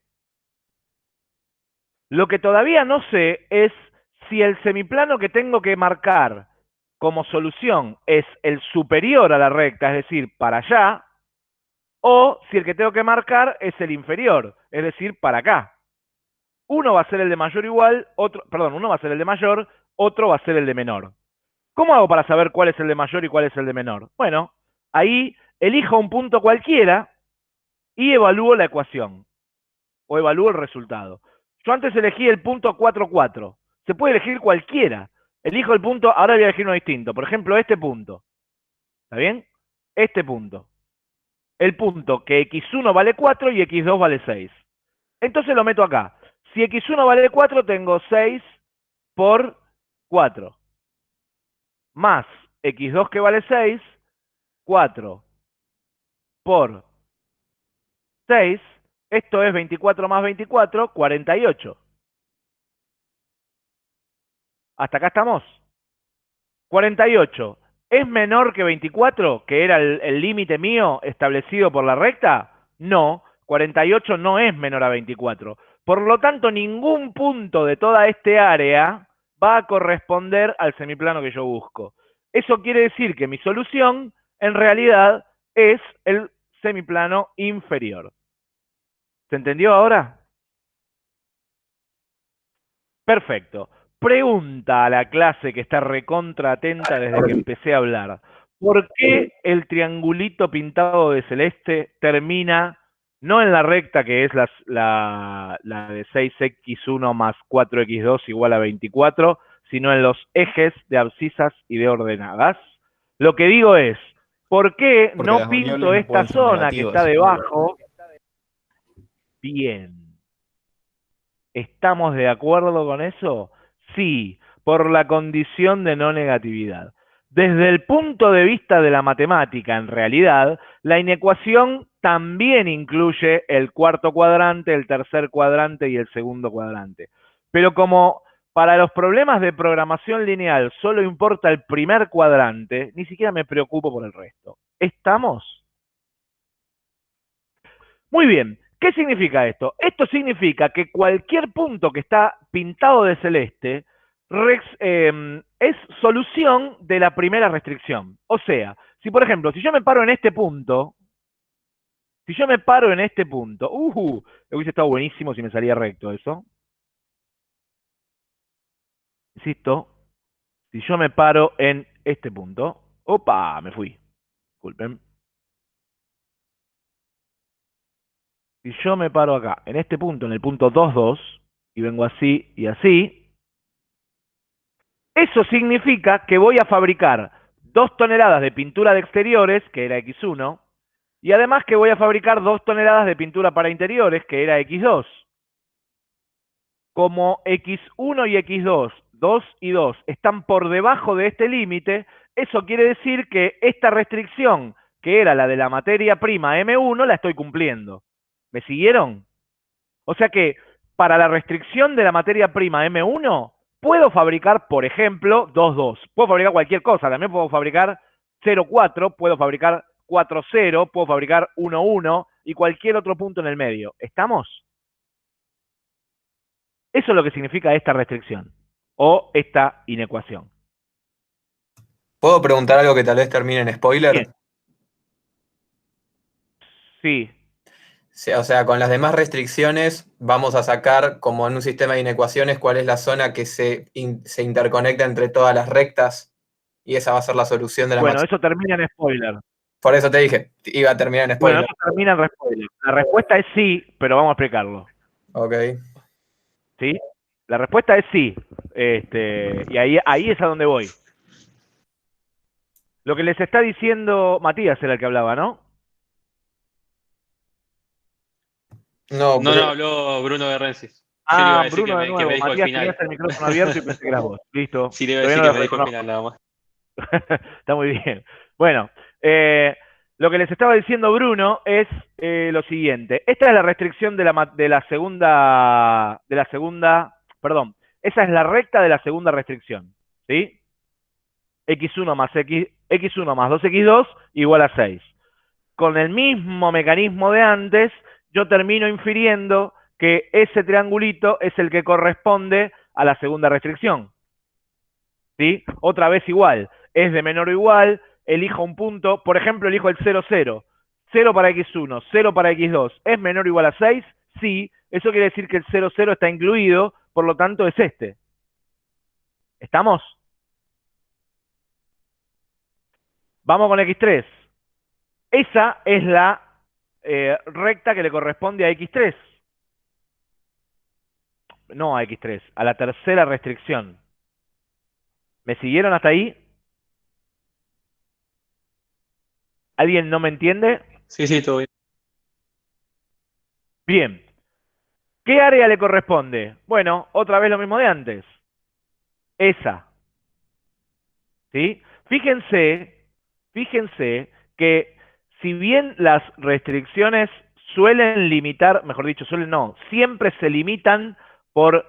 Lo que todavía no sé es si el semiplano que tengo que marcar como solución es el superior a la recta, es decir, para allá, o si el que tengo que marcar es el inferior, es decir, para acá. Uno va a ser el de mayor o igual, uno va a ser el de mayor, otro va a ser el de menor. ¿Cómo hago para saber cuál es el de mayor y cuál es el de menor? Bueno, ahí elijo un punto cualquiera y evalúo la ecuación o evalúo el resultado. Yo antes elegí el punto 4, 4. Se puede elegir cualquiera. Elijo el punto, ahora voy a elegir uno distinto. Por ejemplo, este punto. ¿Está bien? Este punto. El punto que x1 vale 4 y x2 vale 6. Entonces lo meto acá. Si x1 vale 4, tengo 6 por 4. Más x2 que vale 6, 4 por 6, esto es 24 más 24, 48. ¿Hasta acá estamos? 48. ¿Es menor que 24, que era el límite mío establecido por la recta? No, 48 no es menor a 24. Por lo tanto, ningún punto de toda este área va a corresponder al semiplano que yo busco. Eso quiere decir que mi solución, en realidad, es el semiplano inferior. ¿Se entendió ahora? Perfecto. Pregunta a la clase que está recontra atenta desde que empecé a hablar. ¿Por qué el triangulito pintado de celeste termina no en la recta que es la de 6x1 más 4x2 igual a 24, sino en los ejes de abscisas y de ordenadas? Lo que digo es, ¿por qué Porque no las pinto variables no esta pueden ser zona que está negativas. debajo? Bien. ¿Estamos de acuerdo con eso? Sí, por la condición de no negatividad. Desde el punto de vista de la matemática, en realidad, la inecuación también incluye el cuarto cuadrante, el tercer cuadrante y el segundo cuadrante. Pero como para los problemas de programación lineal solo importa el primer cuadrante, ni siquiera me preocupo por el resto. ¿Estamos? Muy bien. ¿Qué significa esto? Esto significa que cualquier punto que está pintado de celeste es solución de la primera restricción. O sea, si por ejemplo, si yo me paro en este punto, hubiese estado buenísimo si me salía recto eso. Insisto, si yo me paro en este punto, ¡opa! Me fui. Disculpen. Si yo me paro acá, en este punto, en el punto 2, 2, y vengo así y así, eso significa que voy a fabricar 2 toneladas de pintura de exteriores, que era X1, y además que voy a fabricar 2 toneladas de pintura para interiores, que era X2. Como X1 y X2, 2 y 2, están por debajo de este límite, eso quiere decir que esta restricción, que era la de la materia prima M1, la estoy cumpliendo. ¿Me siguieron? O sea que para la restricción de la materia prima M1, puedo fabricar, por ejemplo, 2,2. Puedo fabricar cualquier cosa. También puedo fabricar 0,4, puedo fabricar 4,0, puedo fabricar 1,1 y cualquier otro punto en el medio. ¿Estamos? Eso es lo que significa esta restricción o esta inecuación. ¿Puedo preguntar algo que tal vez termine en spoiler? Bien. Sí. O sea, con las demás restricciones vamos a sacar, como en un sistema de inecuaciones, cuál es la zona que se interconecta entre todas las rectas y esa va a ser la solución de la Bueno, máxima. eso termina en spoiler. Por eso te dije, iba a terminar en Bueno, spoiler. eso termina en spoiler. La respuesta es sí, pero vamos a explicarlo. Ok. ¿Sí? La respuesta es sí. Y ahí es a donde voy. Lo que les está diciendo Matías era el que hablaba, ¿no? No, No, habló Bruno de Renzi. Yo le iba Ah, a decir Bruno de que nuevo. me dijo al Matías, final. tenías el micrófono abierto y pensé que eras vos. Listo. Sí, le iba a Todavía decir no que lo me dijo al reconozco. final nada más. Está muy bien. Bueno, lo que les estaba diciendo Bruno es lo siguiente. Esta es la restricción de la segunda, perdón, esa es la recta de la segunda restricción, ¿sí? X1 más 2x2 igual a 6. Con el mismo mecanismo de antes, yo termino infiriendo que ese triangulito es el que corresponde a la segunda restricción. ¿Sí? Otra vez igual, es de menor o igual, elijo un punto, por ejemplo, elijo el 0, 0. 0 para x1, 0 para x2, ¿es menor o igual a 6? Sí, eso quiere decir que el 0, 0 está incluido, por lo tanto es este. ¿Estamos? Vamos con x3. Esa es la recta que le corresponde a x3. No a x3, a la tercera restricción. ¿Me siguieron hasta ahí? ¿Alguien no me entiende? Sí, todo bien. Bien. ¿Qué área le corresponde? Bueno, otra vez lo mismo de antes. Esa. ¿Sí? Fíjense que si bien las restricciones suelen limitar, mejor dicho, siempre se limitan por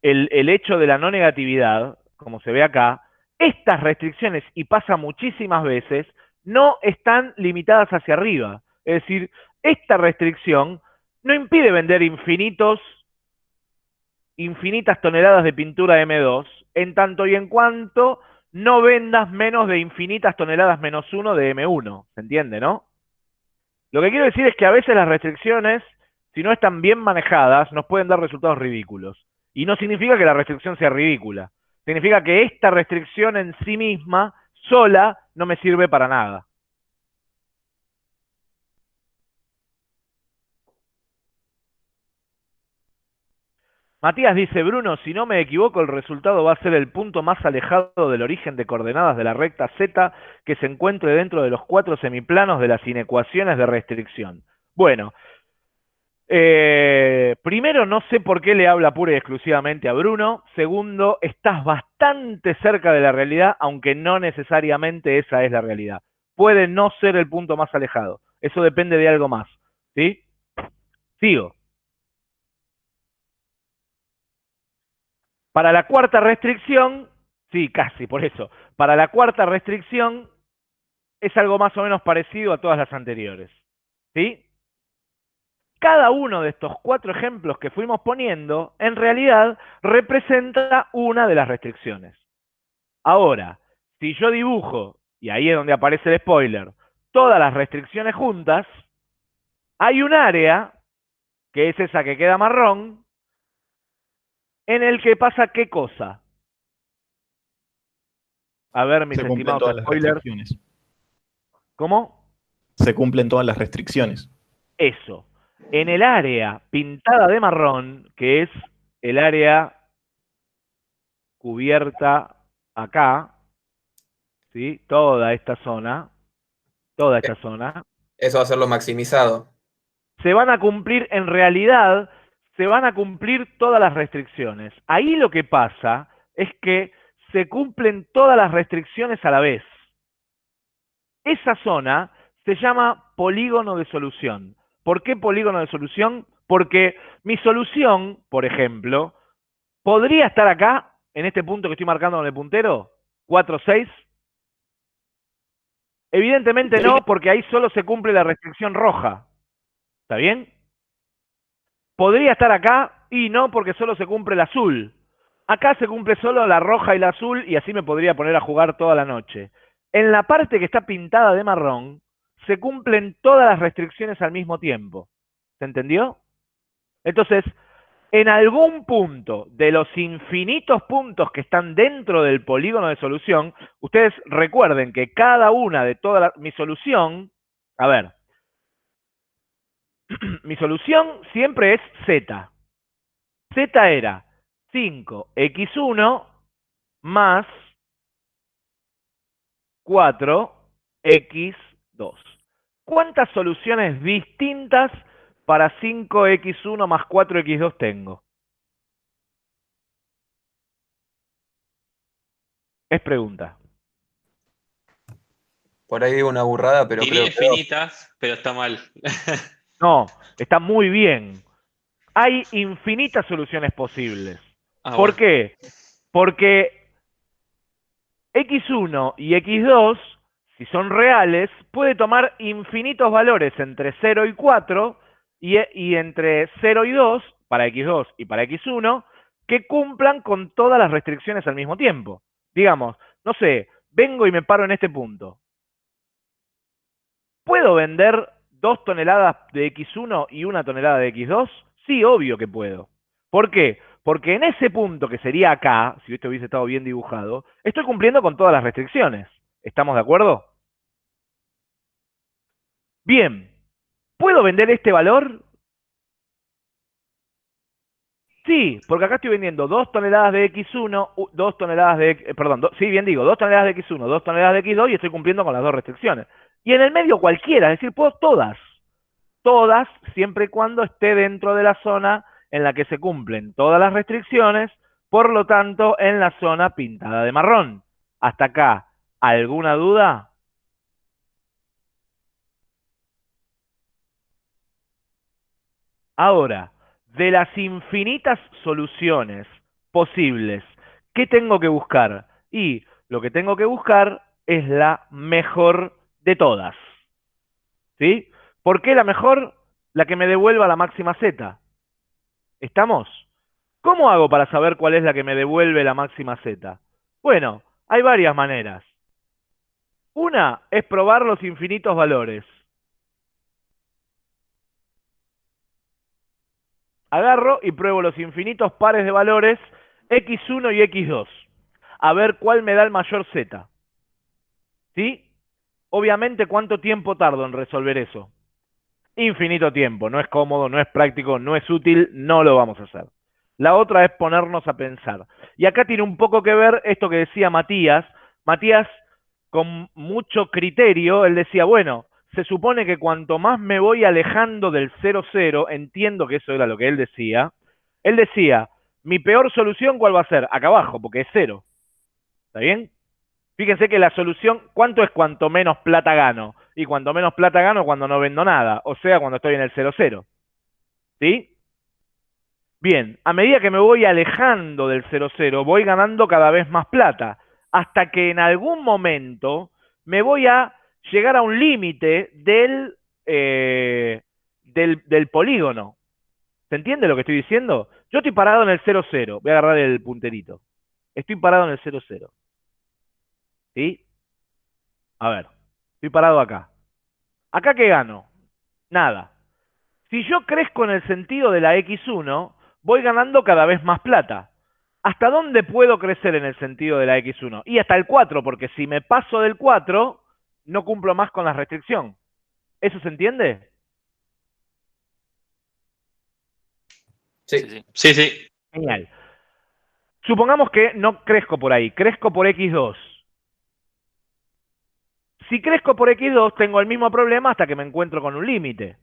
el hecho de la no negatividad, como se ve acá, estas restricciones, y pasa muchísimas veces, no están limitadas hacia arriba. Es decir, esta restricción no impide vender infinitas toneladas de pintura M2, en tanto y en cuanto no vendas menos de infinitas toneladas menos 1 de M1. ¿Se entiende, no? Lo que quiero decir es que a veces las restricciones, si no están bien manejadas, nos pueden dar resultados ridículos. Y no significa que la restricción sea ridícula. Significa que esta restricción en sí misma, sola, no me sirve para nada. Matías dice, Bruno, si no me equivoco, el resultado va a ser el punto más alejado del origen de coordenadas de la recta Z que se encuentre dentro de los 4 semiplanos de las inecuaciones de restricción. Bueno, primero, no sé por qué le habla pura y exclusivamente a Bruno. Segundo, estás bastante cerca de la realidad, aunque no necesariamente esa es la realidad. Puede no ser el punto más alejado. Eso depende de algo más. ¿Sí? Sigo. Para la cuarta restricción, sí, casi, por eso. Para la cuarta restricción es algo más o menos parecido a todas las anteriores. ¿Sí? Cada uno de estos 4 ejemplos que fuimos poniendo, en realidad, representa una de las restricciones. Ahora, si yo dibujo, y ahí es donde aparece el spoiler, todas las restricciones juntas, hay un área, que es esa que queda marrón, en el que pasa ¿qué cosa? A ver, mis Se cumplen estimados todas las spoilers. restricciones. ¿Cómo? Se cumplen todas las restricciones. Eso. En el área pintada de marrón, que es el área cubierta acá, ¿sí? Toda esta zona, Eso va a ser lo maximizado. se van a cumplir, en realidad, se van a cumplir todas las restricciones. Ahí lo que pasa es que se cumplen todas las restricciones a la vez. esa zona se llama polígono de solución. ¿Por qué polígono de solución? Porque mi solución, por ejemplo, podría estar acá, en este punto que estoy marcando con el puntero, 4, 6. Evidentemente no, porque ahí solo se cumple la restricción roja. ¿Está bien? Podría estar acá y no, porque solo se cumple el azul. Acá se cumple solo la roja y la azul y así me podría poner a jugar toda la noche. En la parte que está pintada de marrón, se cumplen todas las restricciones al mismo tiempo. ¿Se entendió? Entonces, en algún punto de los infinitos puntos que están dentro del polígono de solución, ustedes recuerden que cada una de todas mi solución, a ver, mi solución siempre es Z. Z era 5x1 más 4x2. ¿Cuántas soluciones distintas para 5x1 más 4x2 tengo? Es pregunta. Por ahí digo una burrada, pero Diría creo que... infinitas, pero está mal. No, está muy bien. Hay infinitas soluciones posibles. Ah, ¿Por bueno. qué? Porque x1 y x2, si son reales, puede tomar infinitos valores entre 0 y 4 y entre 0 y 2 para x2 y para x1 que cumplan con todas las restricciones al mismo tiempo. Digamos, no sé, vengo y me paro en este punto. ¿Puedo vender 2 toneladas de X1 y 1 tonelada de X2? Sí, obvio que puedo. ¿Por qué? Porque en ese punto que sería acá, si esto hubiese estado bien dibujado, estoy cumpliendo con todas las restricciones. ¿Estamos de acuerdo? Bien. ¿Puedo vender este valor? Sí, porque acá estoy vendiendo 2 toneladas de X1, 2 toneladas de... perdón, sí, bien digo, 2 toneladas de X1, 2 toneladas de X2 y estoy cumpliendo con las dos restricciones. Y en el medio cualquiera, es decir, puedo todas. Todas, siempre y cuando esté dentro de la zona en la que se cumplen todas las restricciones, por lo tanto, en la zona pintada de marrón. Hasta acá, ¿alguna duda? Ahora, de las infinitas soluciones posibles, ¿qué tengo que buscar? Y lo que tengo que buscar es la mejor de todas. ¿Sí? ¿Por qué la mejor? La que me devuelva la máxima Z. ¿Estamos? ¿Cómo hago para saber cuál es la que me devuelve la máxima Z? Bueno, hay varias maneras. Una es probar los infinitos valores. Agarro y pruebo los infinitos pares de valores x1 y x2. A ver cuál me da el mayor Z. ¿Sí? Obviamente, ¿cuánto tiempo tardo en resolver eso? Infinito tiempo. No es cómodo, no es práctico, no es útil, no lo vamos a hacer. La otra es ponernos a pensar. Y acá tiene un poco que ver esto que decía Matías. Matías, con mucho criterio, él decía, bueno, se supone que cuanto más me voy alejando del 0,0, entiendo que eso era lo que él decía, mi peor solución, ¿cuál va a ser? Acá abajo, porque es 0. ¿Está bien? Fíjense que la solución, ¿cuánto es cuanto menos plata gano? Y cuanto menos plata gano cuando no vendo nada, o sea, cuando estoy en el 0,0. ¿Sí? Bien, a medida que me voy alejando del 0,0, voy ganando cada vez más plata, hasta que en algún momento me voy a llegar a un límite del polígono. ¿Se entiende lo que estoy diciendo? Yo estoy parado en el 0,0. Voy a agarrar el punterito. Estoy parado en el 0,0. ¿Sí? A ver, estoy parado acá. ¿Acá qué gano? Nada. Si yo crezco en el sentido de la X1, voy ganando cada vez más plata. ¿Hasta dónde puedo crecer en el sentido de la X1? Y hasta el 4, porque si me paso del 4, no cumplo más con la restricción. ¿Eso se entiende? Sí. Sí, sí. Genial. Supongamos que no crezco por ahí, crezco por X2. Si crezco por X2, tengo el mismo problema hasta que me encuentro con un límite.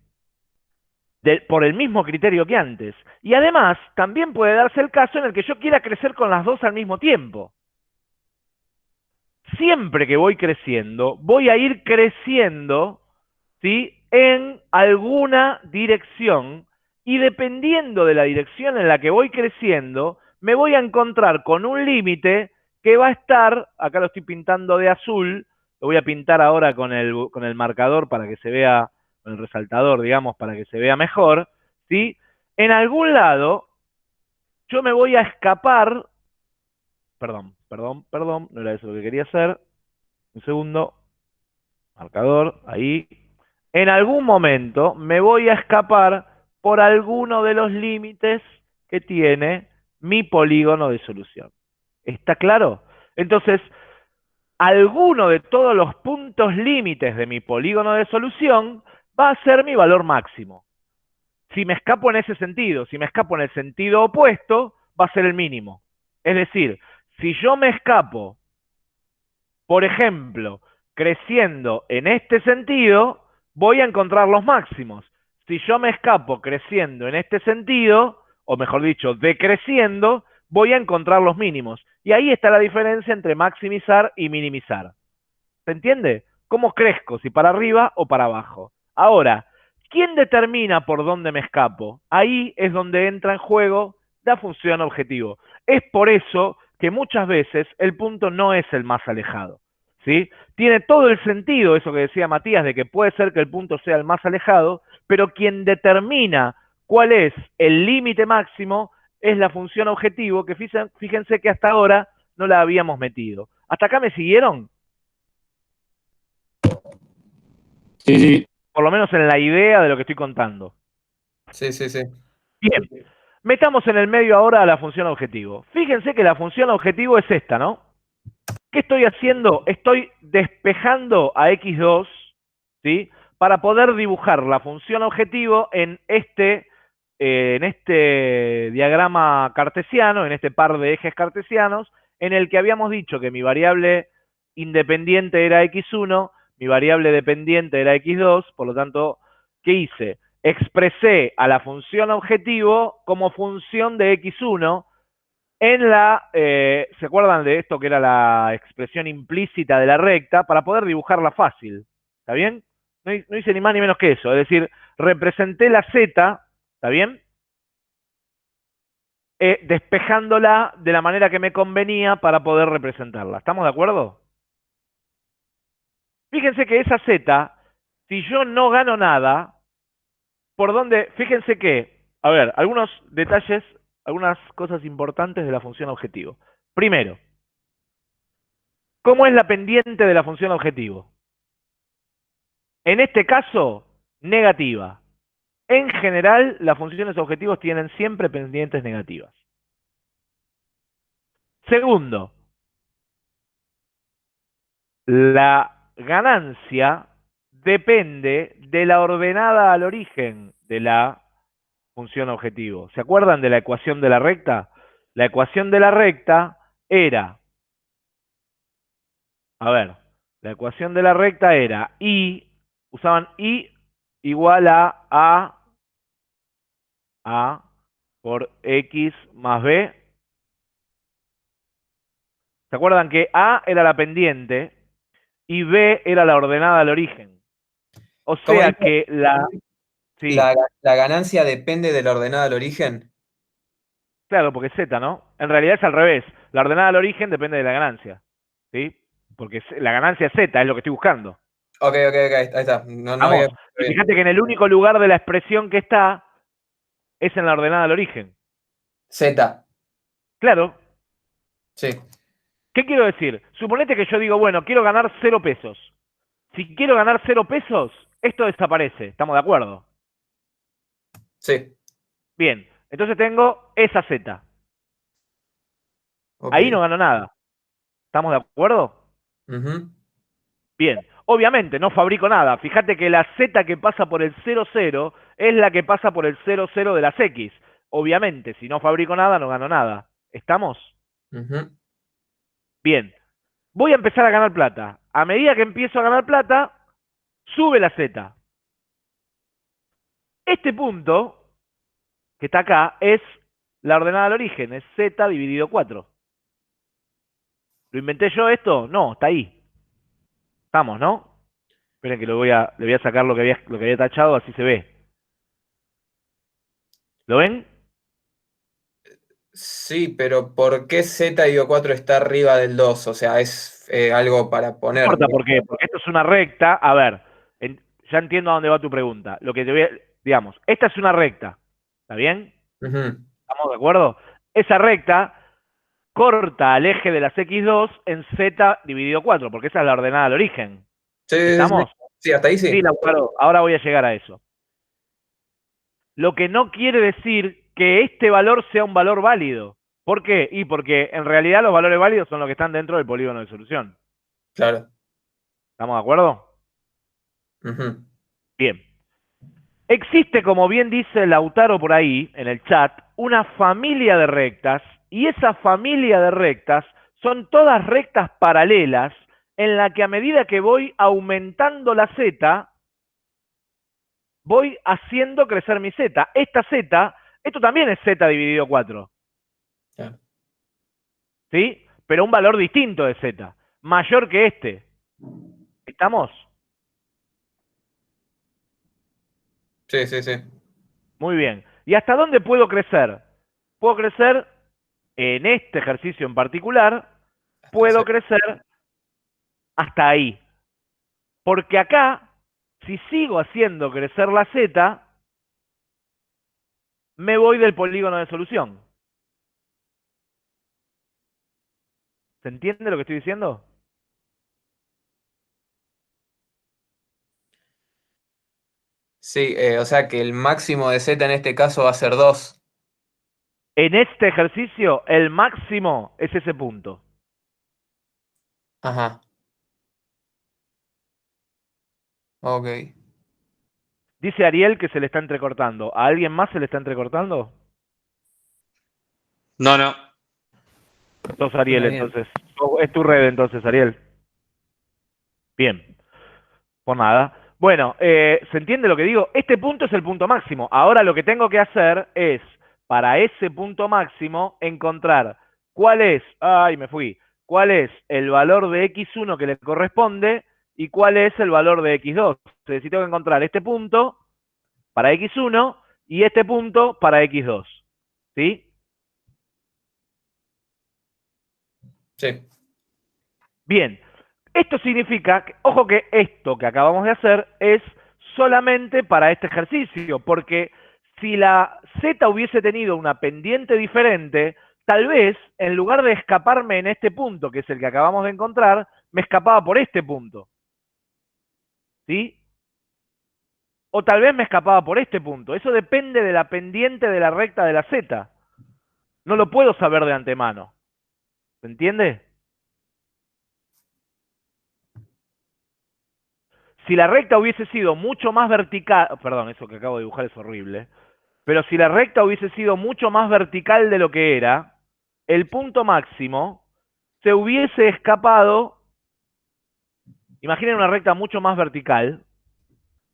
Por el mismo criterio que antes. Y además, también puede darse el caso en el que yo quiera crecer con las dos al mismo tiempo. siempre que voy creciendo, voy a ir creciendo, ¿sí?, en alguna dirección, y dependiendo de la dirección en la que voy creciendo, me voy a encontrar con un límite que va a estar, acá lo estoy pintando de azul, lo voy a pintar ahora con el marcador para que se vea, con el resaltador, digamos, para que se vea mejor, ¿sí? En algún lado, yo me voy a escapar, perdón, no era eso lo que quería hacer, un segundo, marcador, ahí. En algún momento me voy a escapar por alguno de los límites que tiene mi polígono de solución. ¿Está claro? Entonces, alguno de todos los puntos límites de mi polígono de solución va a ser mi valor máximo. Si me escapo en ese sentido, si me escapo en el sentido opuesto, va a ser el mínimo. Es decir, si yo me escapo, por ejemplo, creciendo en este sentido, voy a encontrar los máximos. Si yo me escapo creciendo en este sentido, o mejor dicho, decreciendo, voy a encontrar los mínimos. Y ahí está la diferencia entre maximizar y minimizar. ¿Se entiende? ¿Cómo crezco? Si para arriba o para abajo. Ahora, ¿quién determina por dónde me escapo? Ahí es donde entra en juego la función objetivo. Es por eso que muchas veces el punto no es el más alejado, ¿sí? Tiene todo el sentido eso que decía Matías, de que puede ser que el punto sea el más alejado, pero quien determina cuál es el límite máximo es la función objetivo, que fíjense que hasta ahora no la habíamos metido. ¿Hasta acá me siguieron? Sí, sí. Por lo menos en la idea de lo que estoy contando. Sí, sí, sí. Bien, metamos en el medio ahora a la función objetivo. Fíjense que la función objetivo es esta, ¿no? ¿Qué estoy haciendo? Estoy despejando a x2, ¿sí?, para poder dibujar la función objetivo en este diagrama cartesiano, en este par de ejes cartesianos, en el que habíamos dicho que mi variable independiente era x1, mi variable dependiente era x2, por lo tanto, ¿qué hice? Expresé a la función objetivo como función de x1 en ¿se acuerdan de esto que era la expresión implícita de la recta? Para poder dibujarla fácil, ¿está bien? No hice ni más ni menos que eso, es decir, representé la z, ¿está bien? Despejándola de la manera que me convenía para poder representarla. ¿Estamos de acuerdo? Fíjense que esa z, si yo no gano nada, ¿por dónde? Fíjense que, a ver, algunos detalles, algunas cosas importantes de la función objetivo. Primero, ¿cómo es la pendiente de la función objetivo? En este caso, negativa. En general, las funciones objetivos tienen siempre pendientes negativas. Segundo, la ganancia depende de la ordenada al origen de la función objetivo. ¿Se acuerdan de la ecuación de la recta? La ecuación de la recta era, a ver, la ecuación de la recta era usaban I igual a por X más B. ¿Se acuerdan que A era la pendiente y B era la ordenada al origen? O ¿Cómo sea dice? que sí, La ganancia depende de la ordenada al origen. claro, porque es Z, ¿no? En realidad es al revés. La ordenada al origen depende de la ganancia, ¿sí? Porque la ganancia es Z, es lo que estoy buscando. Ok, ahí está. No había... Vamos, y fíjate que en el único lugar de la expresión que está es en la ordenada al origen. Z. Claro. Sí. ¿Qué quiero decir? Suponete que yo digo, bueno, quiero ganar 0 pesos. Si quiero ganar 0 pesos, esto desaparece. ¿Estamos de acuerdo? Sí. Bien, entonces tengo esa Z. Ok. Ahí no gano nada. ¿Estamos de acuerdo? Ujú. Bien, obviamente no fabrico nada. Fíjate que la Z que pasa por el 0, 0 es la que pasa por el 0, 0 de las X. Obviamente, si no fabrico nada, no gano nada. ¿Estamos? Ujú. Bien, voy a empezar a ganar plata. A medida que empiezo a ganar plata, sube la Z. Este punto, que está acá, es la ordenada al origen, es Z dividido 4. ¿Lo inventé yo esto? No, está ahí. Estamos, ¿no? Esperen que le voy a sacar lo que había tachado, así se ve. ¿Lo ven? Sí, pero ¿por qué z-4 está arriba del 2? O sea, es algo para No poner. importa por qué, porque esto es una recta. A ver, ya entiendo a dónde va tu pregunta. Lo que te voy a, digamos, esta es una recta. ¿Está bien? Ujú. ¿Estamos de acuerdo? Esa recta corta al eje de las x2 en z dividido 4, porque esa es la ordenada al origen. Sí, sí, sí. ¿Estamos? Sí, hasta ahí sí. Sí, Lautaro, ahora voy a llegar a eso. Lo que no quiere decir que este valor sea un valor válido. ¿Por qué? Y porque en realidad los valores válidos son los que están dentro del polígono de solución. Claro. ¿Estamos de acuerdo? Ujú. Bien. Existe, como bien dice Lautaro por ahí, en el chat, una familia de rectas, y esa familia de rectas son todas rectas paralelas, en la que a medida que voy aumentando la z, voy haciendo crecer mi z. Esta z, esto también es z dividido 4. Claro. ¿Sí? Pero un valor distinto de z, mayor que este. ¿Estamos? Sí, sí, sí. Muy bien. ¿Y hasta dónde puedo crecer? Puedo crecer, en este ejercicio en particular, puedo Hasta crecer hasta ahí. Porque acá, si sigo haciendo crecer la z, me voy del polígono de solución. ¿Se entiende lo que estoy diciendo? Sí, o sea que el máximo de z en este caso va a ser 2. En este ejercicio, el máximo es ese punto. Ajá. Ok. Dice Ariel que se le está entrecortando. ¿A alguien más se le está entrecortando? No, no. Sos Ariel, Suena bien. entonces. Es tu red, entonces, Ariel. Bien. Por nada. Bueno, ¿se entiende lo que digo? Este punto es el punto máximo. Ahora lo que tengo que hacer es, para ese punto máximo, encontrar cuál es, ay, me fui, cuál es el valor de x1 que le corresponde y cuál es el valor de x2. Necesito que encontrar este punto para x1 y este punto para x2. ¿Sí? Sí. Bien. Esto significa, ojo que esto que acabamos de hacer es solamente para este ejercicio, porque si la z hubiese tenido una pendiente diferente, tal vez en lugar de escaparme en este punto, que es el que acabamos de encontrar, me escapaba por este punto. ¿Sí? O tal vez me escapaba por este punto. Eso depende de la pendiente de la recta de la z. No lo puedo saber de antemano. ¿Se entiende? Si la recta hubiese sido mucho más vertical, perdón, eso que acabo de dibujar es horrible, pero si la recta hubiese sido mucho más vertical de lo que era, el punto máximo se hubiese escapado, imaginen una recta mucho más vertical,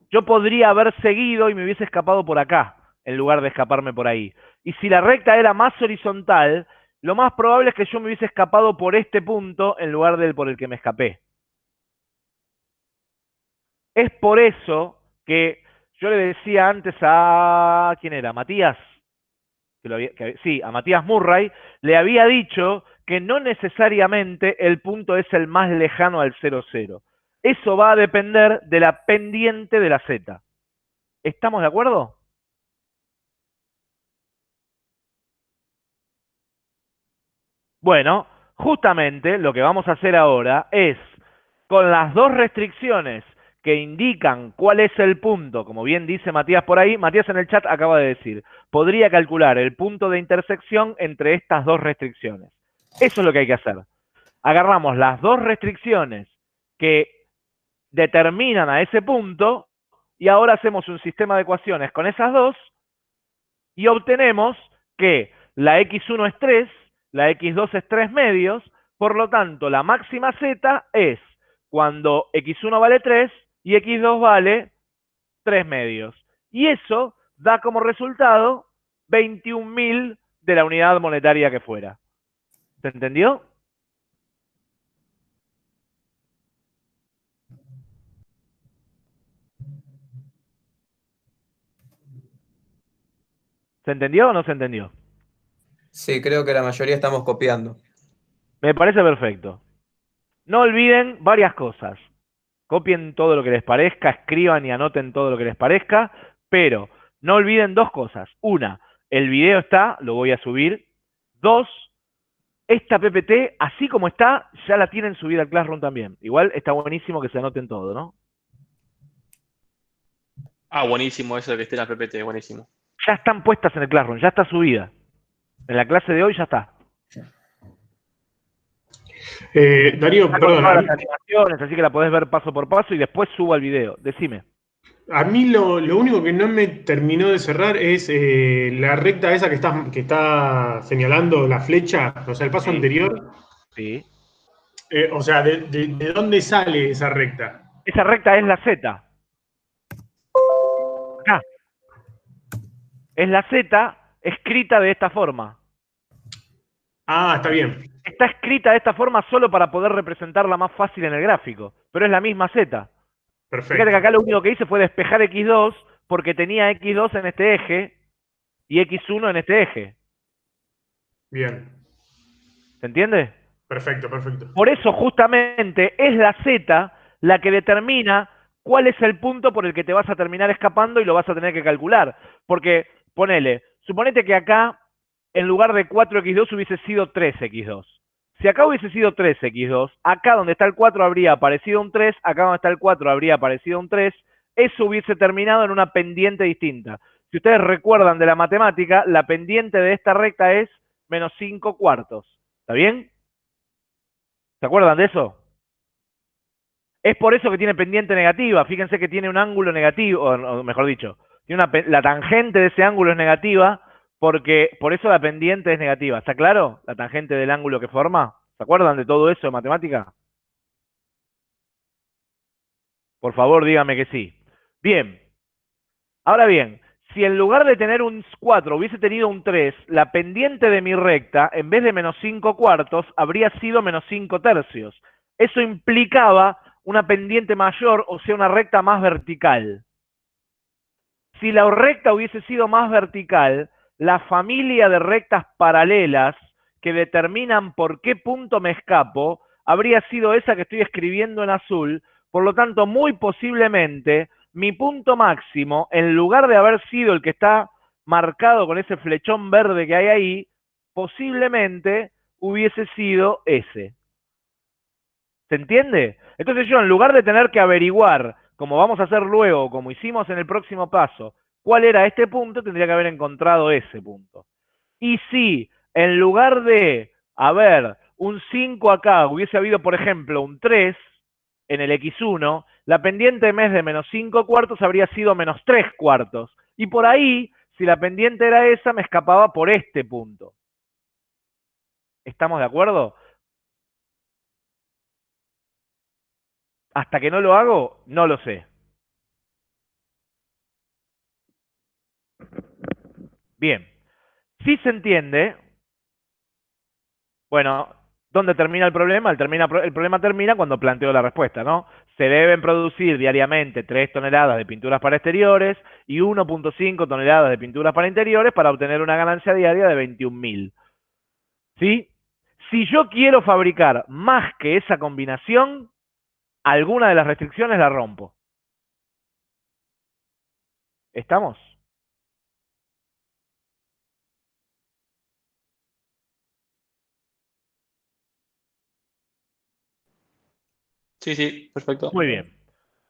yo podría haber seguido y me hubiese escapado por acá, en lugar de escaparme por ahí. Y si la recta era más horizontal, lo más probable es que yo me hubiese escapado por este punto en lugar del por el que me escapé. Es por eso que yo le decía antes a... ¿Quién era? Matías. Sí, a Matías Murray, le había dicho que no necesariamente el punto es el más lejano al 0,0. Eso va a depender de la pendiente de la z. ¿Estamos de acuerdo? Bueno, justamente lo que vamos a hacer ahora es, con las dos restricciones que indican cuál es el punto, como bien dice Matías por ahí, Matías en el chat acaba de decir, podría calcular el punto de intersección entre estas dos restricciones. Eso es lo que hay que hacer. Agarramos las dos restricciones que determinan a ese punto y ahora hacemos un sistema de ecuaciones con esas dos y obtenemos que la x1 es 3, la x2 es 3 medios, por lo tanto la máxima z es cuando x1 vale 3 y x2 vale 3 medios. Y eso da como resultado 21.000 de la unidad monetaria que fuera. ¿Se entendió? ¿Se entendió o no se entendió? Sí, creo que la mayoría estamos copiando. Me parece perfecto. No olviden varias cosas. Copien todo lo que les parezca, escriban y anoten todo lo que les parezca, pero no olviden dos cosas. Una, el video está, lo voy a subir. Dos, esta PPT, así como está, ya la tienen subida al Classroom también. Igual está buenísimo que se anoten todo, ¿no? Ah, buenísimo eso de que esté la PPT, buenísimo. Ya están puestas en el Classroom, ya está subida. En la clase de hoy ya está. Darío, Está con perdón, todas las animaciones, así que la podés ver paso por paso y después subo el video. Decime. a mí lo único que no me terminó de cerrar es la recta esa que está señalando la flecha, o sea, el paso Sí. anterior. Sí. O sea, ¿de dónde sale esa recta? Esa recta es la Z. Acá. Es la Z escrita de esta forma. Ah, está bien. Está escrita de esta forma solo para poder representarla más fácil en el gráfico, pero es la misma Z. Perfecto. Fíjate que acá lo único que hice fue despejar X2 porque tenía X2 en este eje y X1 en este eje. Bien. ¿Se entiende? Perfecto, perfecto. Por eso justamente es la Z la que determina cuál es el punto por el que te vas a terminar escapando y lo vas a tener que calcular. Porque, suponete que acá en lugar de 4x2 hubiese sido 3x2. Si acá hubiese sido 3x2, acá donde está el 4 habría aparecido un 3, acá donde está el 4 habría aparecido un 3, eso hubiese terminado en una pendiente distinta. Si ustedes recuerdan de la matemática, la pendiente de esta recta es menos 5 cuartos. ¿Está bien? ¿Se acuerdan de eso? Es por eso que tiene pendiente negativa. Fíjense que tiene un ángulo negativo, o mejor dicho, la tangente de ese ángulo es negativa, porque por eso la pendiente es negativa. ¿Está claro? La tangente del ángulo que forma. ¿Se acuerdan de todo eso de matemática? Por favor, dígame que sí. Bien. Ahora bien, si en lugar de tener un 4 hubiese tenido un 3, la pendiente de mi recta, en vez de menos 5 cuartos, habría sido menos 5 tercios. Eso implicaba una pendiente mayor, o sea, una recta más vertical. Si la recta hubiese sido más vertical, la familia de rectas paralelas que determinan por qué punto me escapo, habría sido esa que estoy escribiendo en azul. Por lo tanto, muy posiblemente, mi punto máximo, en lugar de haber sido el que está marcado con ese flechón verde que hay ahí, posiblemente hubiese sido ese. ¿Se entiende? Entonces yo, en lugar de tener que averiguar, como vamos a hacer luego, como hicimos en el próximo paso, cuál era este punto, tendría que haber encontrado ese punto. Y si en lugar de haber un 5 acá, hubiese habido, por ejemplo, un 3 en el X1, la pendiente en vez de menos 5 cuartos habría sido menos 3 cuartos. Y por ahí, si la pendiente era esa, me escapaba por este punto. ¿Estamos de acuerdo? Hasta que no lo hago, no lo sé. Bien. Si se entiende, bueno, ¿dónde termina el problema? El problema termina cuando planteo la respuesta, ¿no? Se deben producir diariamente 3 toneladas de pinturas para exteriores y 1.5 toneladas de pinturas para interiores para obtener una ganancia diaria de 21.000. ¿Sí? Si yo quiero fabricar más que esa combinación, alguna de las restricciones la rompo. ¿Estamos? Sí, sí, perfecto. Muy bien.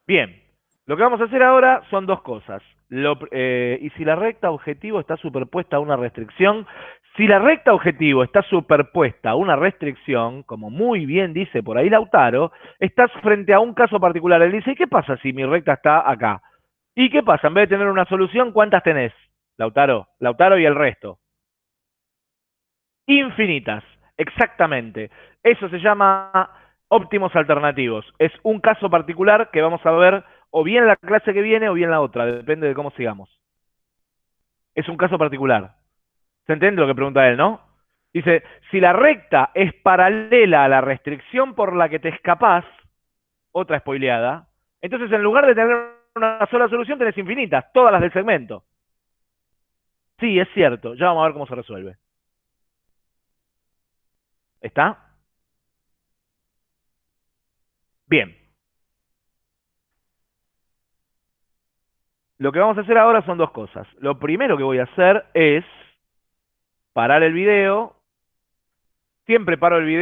Bien. Lo que vamos a hacer ahora son dos cosas. Y si la recta objetivo está superpuesta a una restricción, si la recta objetivo está superpuesta a una restricción, como muy bien dice por ahí Lautaro, estás frente a un caso particular. Él dice, ¿y qué pasa si mi recta está acá? ¿Y qué pasa? En vez de tener una solución, ¿cuántas tenés, Lautaro? Lautaro y el resto. Infinitas, exactamente. Eso se llama óptimos alternativos. Es un caso particular que vamos a ver o bien en la clase que viene o bien en la otra, depende de cómo sigamos. Es un caso particular. ¿Se entiende lo que pregunta él, no? Dice, si la recta es paralela a la restricción por la que te escapás, otra spoileada, entonces en lugar de tener una sola solución tenés infinitas, todas las del segmento. Sí, es cierto. Ya vamos a ver cómo se resuelve. ¿Está? Bien. Lo que vamos a hacer ahora son dos cosas. Lo primero que voy a hacer es parar el video. Siempre paro el video